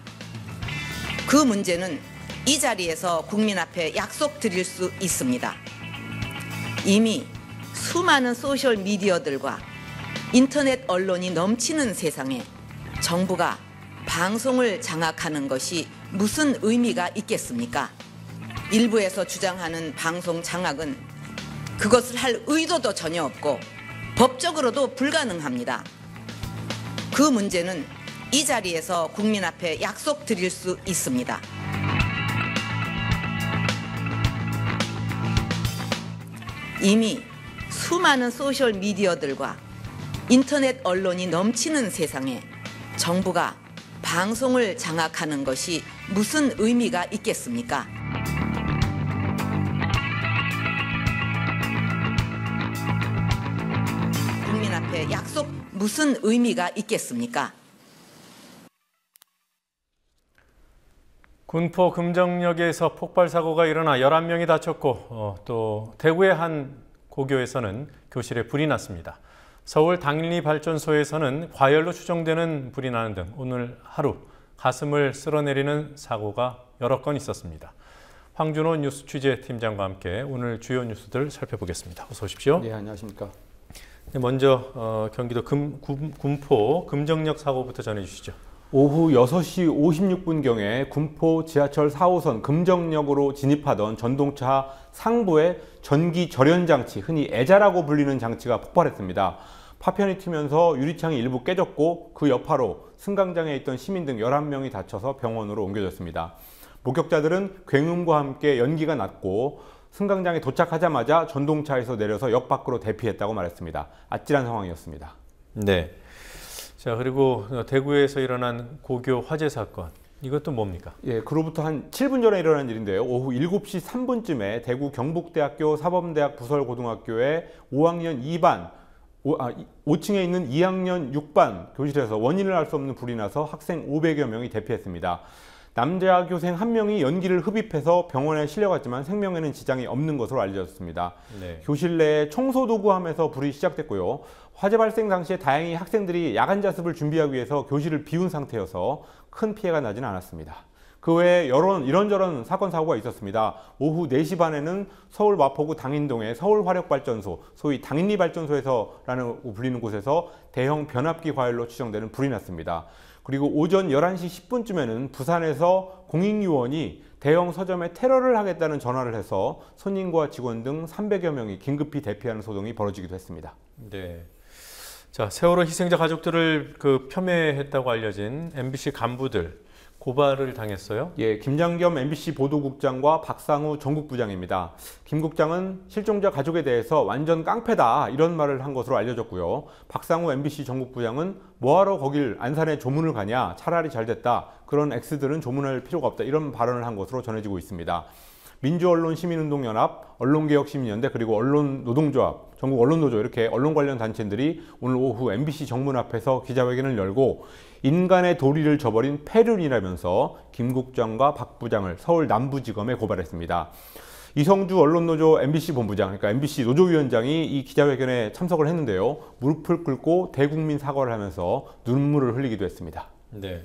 그 문제는 이 자리에서 국민 앞에 약속드릴 수 있습니다. 이미 수많은 소셜 미디어들과 인터넷 언론이 넘치는 세상에 정부가 방송을 장악하는 것이 무슨 의미가 있겠습니까? 일부에서 주장하는 방송 장악은 그것을 할 의도도 전혀 없고 법적으로도 불가능합니다. 그 문제는 이 자리에서 국민 앞에 약속드릴 수 있습니다. 이미 수많은 소셜 미디어들과 인터넷 언론이 넘치는 세상에 정부가 방송을 장악하는 것이 무슨 의미가 있겠습니까? 국민 앞에 약속 무슨 의미가 있겠습니까? 군포 금정역에서 폭발 사고가 일어나 11명이 다쳤고 또 대구의 한 고교에서는 교실에 불이 났습니다. 서울 당일리발전소에서는 과열로 추정되는 불이 나는 등 오늘 하루 가슴을 쓸어내리는 사고가 여러 건 있었습니다. 황준호 뉴스 취재팀장과 함께 오늘 주요 뉴스들 살펴보겠습니다. 어서 오십시오. 네, 안녕하십니까. 네, 먼저 경기도 군포 금정역 사고부터 전해주시죠. 오후 6시 56분경에 군포 지하철 4호선 금정역으로 진입하던 전동차 상부의 전기 절연 장치, 흔히 애자라고 불리는 장치가 폭발했습니다. 파편이 튀면서 유리창이 일부 깨졌고 그 여파로 승강장에 있던 시민 등 11명이 다쳐서 병원으로 옮겨졌습니다. 목격자들은 굉음과 함께 연기가 났고 승강장에 도착하자마자 전동차에서 내려서 역 밖으로 대피했다고 말했습니다. 아찔한 상황이었습니다. 네. 자, 그리고 대구에서 일어난 고교 화재 사건, 이것도 뭡니까? 예, 그로부터 한 7분 전에 일어난 일인데요. 오후 7시 3분쯤에 대구 경북대학교 사범대학 부설고등학교의 5학년 2반, 5층에 있는 2학년 6반 교실에서 원인을 알 수 없는 불이 나서 학생 500여 명이 대피했습니다. 남자 교생 1명이 연기를 흡입해서 병원에 실려갔지만 생명에는 지장이 없는 것으로 알려졌습니다. 네. 교실 내에 청소도구함에서 불이 시작됐고요. 화재 발생 당시에 다행히 학생들이 야간 자습을 준비하기 위해서 교실을 비운 상태여서 큰 피해가 나지는 않았습니다. 그 외에 이런저런 사건 사고가 있었습니다. 오후 4시 반에는 서울 마포구 당인동의 서울화력발전소, 소위 당인리발전소에서라는 불리는 곳에서 대형 변압기 과열로 추정되는 불이 났습니다. 그리고 오전 11시 10분쯤에는 부산에서 공익요원이 대형 서점에 테러를 하겠다는 전화를 해서 손님과 직원 등 300여 명이 긴급히 대피하는 소동이 벌어지기도 했습니다. 네. 자, 세월호 희생자 가족들을 폄훼했다고 알려진 MBC 간부들 고발을 당했어요? 예, 김장겸 MBC 보도국장과 박상우 전국부장입니다. 김 국장은 실종자 가족에 대해서 완전 깡패다 이런 말을 한 것으로 알려졌고요. 박상우 MBC 전국부장은 뭐하러 거길 안산에 조문을 가냐, 차라리 잘됐다, 그런 X들은 조문할 필요가 없다 이런 발언을 한 것으로 전해지고 있습니다. 민주언론시민운동연합, 언론개혁시민연대 그리고 언론노동조합, 전국 언론노조 이렇게 언론 관련 단체들이 오늘 오후 MBC 정문 앞에서 기자회견을 열고 인간의 도리를 저버린 폐륜이라면서 김 국장과 박 부장을 서울 남부지검에 고발했습니다. 이성주 언론노조 MBC 본부장, 그러니까 MBC 노조위원장이 이 기자회견에 참석을 했는데요. 무릎을 꿇고 대국민 사과를 하면서 눈물을 흘리기도 했습니다. 네.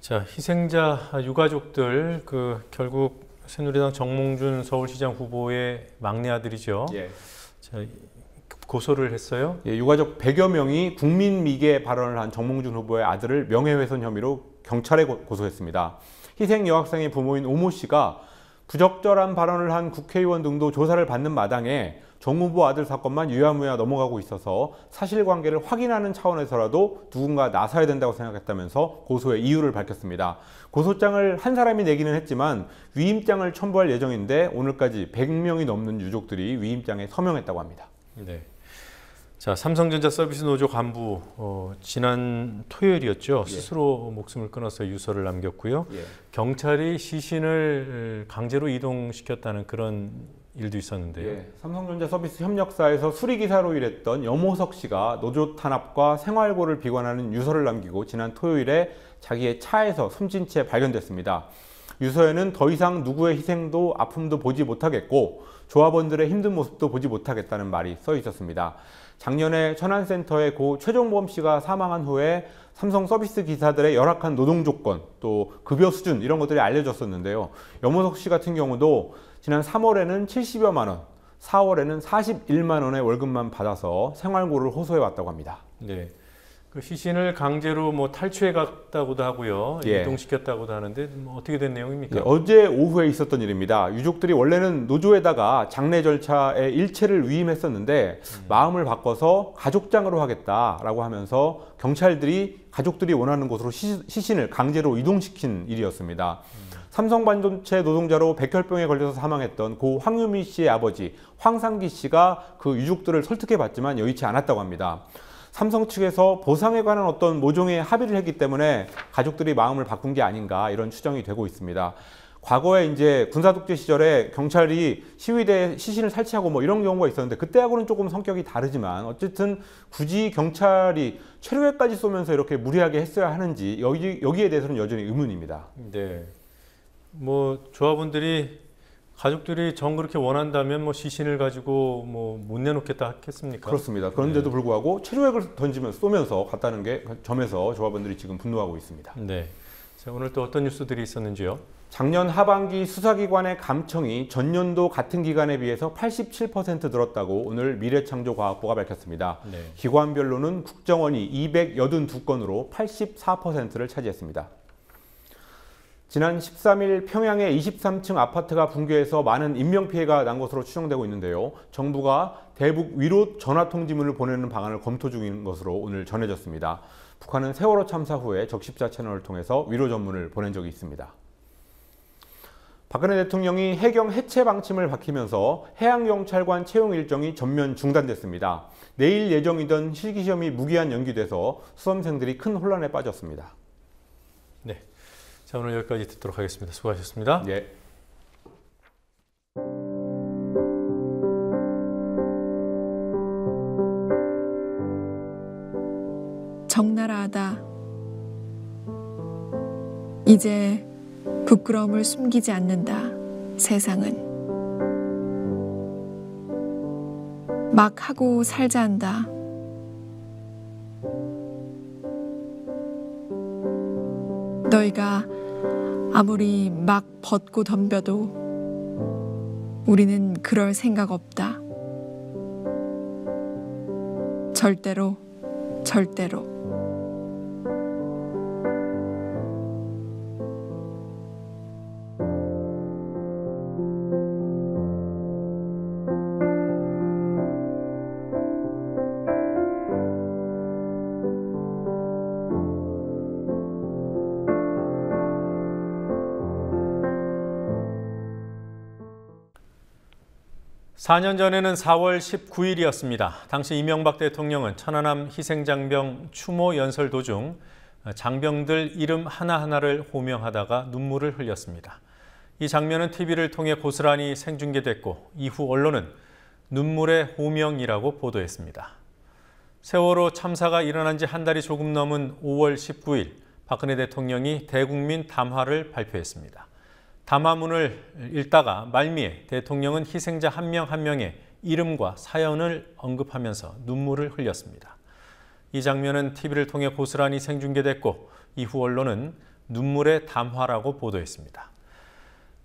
자, 희생자 유가족들 결국 새누리당 정몽준 서울시장 후보의 막내 아들이죠. 예. 자, 고소를 했어요. 예, 유가족 100여 명이 국민미개 발언을 한 정몽준 후보의 아들을 명예훼손 혐의로 경찰에 고소했습니다. 희생 여학생의 부모인 오모 씨가 부적절한 발언을 한 국회의원 등도 조사를 받는 마당에 정 후보 아들 사건만 유야무야 넘어가고 있어서 사실관계를 확인하는 차원에서라도 누군가 나서야 된다고 생각했다면서 고소의 이유를 밝혔습니다. 고소장을 한 사람이 내기는 했지만 위임장을 첨부할 예정인데 오늘까지 100명이 넘는 유족들이 위임장에 서명했다고 합니다. 네. 자, 삼성전자 서비스 노조 간부 지난 토요일이었죠. 스스로 목숨을 끊어서 유서를 남겼고요. 경찰이 시신을 강제로 이동시켰다는 그런 일도 있었는데요. 예, 삼성전자 서비스 협력사에서 수리기사로 일했던 염호석 씨가 노조 탄압과 생활고를 비관하는 유서를 남기고 지난 토요일에 자기의 차에서 숨진 채 발견됐습니다. 유서에는 더 이상 누구의 희생도 아픔도 보지 못하겠고 조합원들의 힘든 모습도 보지 못하겠다는 말이 써 있었습니다. 작년에 천안센터의 고 최종범 씨가 사망한 후에 삼성 서비스 기사들의 열악한 노동 조건, 또 급여 수준 이런 것들이 알려졌었는데요. 염호석 씨 같은 경우도 지난 3월에는 70여만 원, 4월에는 41만 원의 월급만 받아서 생활고를 호소해 왔다고 합니다. 네. 그 시신을 강제로 뭐 탈취해 갔다고도 하고요. 예. 이동시켰다고도 하는데 뭐 어떻게 된 내용입니까? 네, 어제 오후에 있었던 일입니다. 유족들이 원래는 노조에다가 장례 절차에 일체를 위임했었는데 마음을 바꿔서 가족장으로 하겠다라고 하면서 경찰들이 가족들이 원하는 곳으로 시신을 강제로 이동시킨 일이었습니다. 삼성반도체 노동자로 백혈병에 걸려서 사망했던 고 황유미 씨의 아버지 황상기 씨가 그 유족들을 설득해봤지만 여의치 않았다고 합니다. 삼성 측에서 보상에 관한 어떤 모종의 합의를 했기 때문에 가족들이 마음을 바꾼 게 아닌가 이런 추정이 되고 있습니다. 과거에 이제 군사독재 시절에 경찰이 시위대에 시신을 탈취하고 뭐 이런 경우가 있었는데 그때하고는 조금 성격이 다르지만 어쨌든 굳이 경찰이 최루회까지 쏘면서 이렇게 무리하게 했어야 하는지 여기에 대해서는 여전히 의문입니다. 네. 뭐 조합원들이 가족들이 정 그렇게 원한다면 뭐 시신을 가지고 뭐 못 내놓겠다 했겠습니까? 그렇습니다. 그런데도 불구하고 최루액을 던지면서 쏘면서 갔다는 게 점에서 조합원들이 지금 분노하고 있습니다. 네. 자, 오늘 또 어떤 뉴스들이 있었는지요? 작년 하반기 수사기관의 감청이 전년도 같은 기간에 비해서 87% 늘었다고 오늘 미래창조과학부가 밝혔습니다. 네. 기관별로는 국정원이 282건으로 84%를 차지했습니다. 지난 13일 평양의 23층 아파트가 붕괴해서 많은 인명피해가 난 것으로 추정되고 있는데요. 정부가 대북 위로 전화통지문을 보내는 방안을 검토 중인 것으로 오늘 전해졌습니다. 북한은 세월호 참사 후에 적십자 채널을 통해서 위로 전문을 보낸 적이 있습니다. 박근혜 대통령이 해경 해체 방침을 밝히면서 해양경찰관 채용 일정이 전면 중단됐습니다. 내일 예정이던 실기시험이 무기한 연기돼서 수험생들이 큰 혼란에 빠졌습니다. 네. 자, 오늘 여기까지 듣도록 하겠습니다. 수고하셨습니다. 예. 적나라하다. 이제 부끄러움을 숨기지 않는다. 세상은 막 하고 살자 한다. 너희가 아무리 막 벗고 덤벼도 우리는 그럴 생각 없다. 절대로, 절대로. 사 년 전에는 4월 19일이었습니다. 당시 이명박 대통령은 천안함 희생장병 추모 연설 도중 장병들 이름 하나하나를 호명하다가 눈물을 흘렸습니다. 이 장면은 TV를 통해 고스란히 생중계됐고 이후 언론은 눈물의 호명이라고 보도했습니다. 세월호 참사가 일어난 지 한 달이 조금 넘은 5월 19일 박근혜 대통령이 대국민 담화를 발표했습니다. 담화문을 읽다가 말미에 대통령은 희생자 한 명 한 명의 이름과 사연을 언급하면서 눈물을 흘렸습니다. 이 장면은 TV를 통해 고스란히 생중계됐고 이후 언론은 눈물의 담화라고 보도했습니다.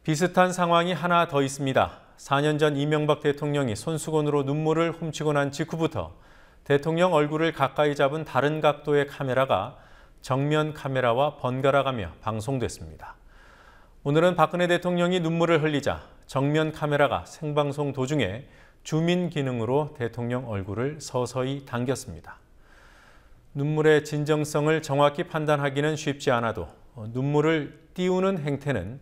비슷한 상황이 하나 더 있습니다. 4년 전 이명박 대통령이 손수건으로 눈물을 훔치고 난 직후부터 대통령 얼굴을 가까이 잡은 다른 각도의 카메라가 정면 카메라와 번갈아가며 방송됐습니다. 오늘은 박근혜 대통령이 눈물을 흘리자 정면 카메라가 생방송 도중에 줌인 기능으로 대통령 얼굴을 서서히 당겼습니다. 눈물의 진정성을 정확히 판단하기는 쉽지 않아도 눈물을 띄우는 행태는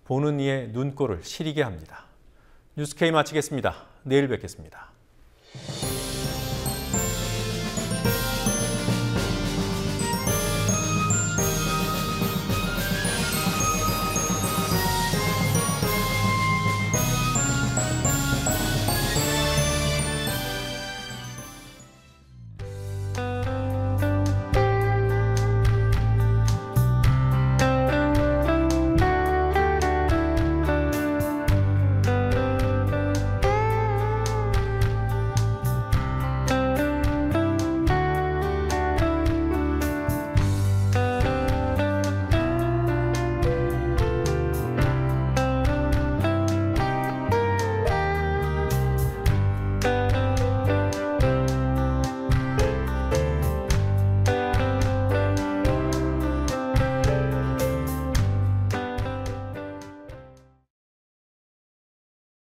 보는 이의 눈꼴을 시리게 합니다. 뉴스K 마치겠습니다. 내일 뵙겠습니다.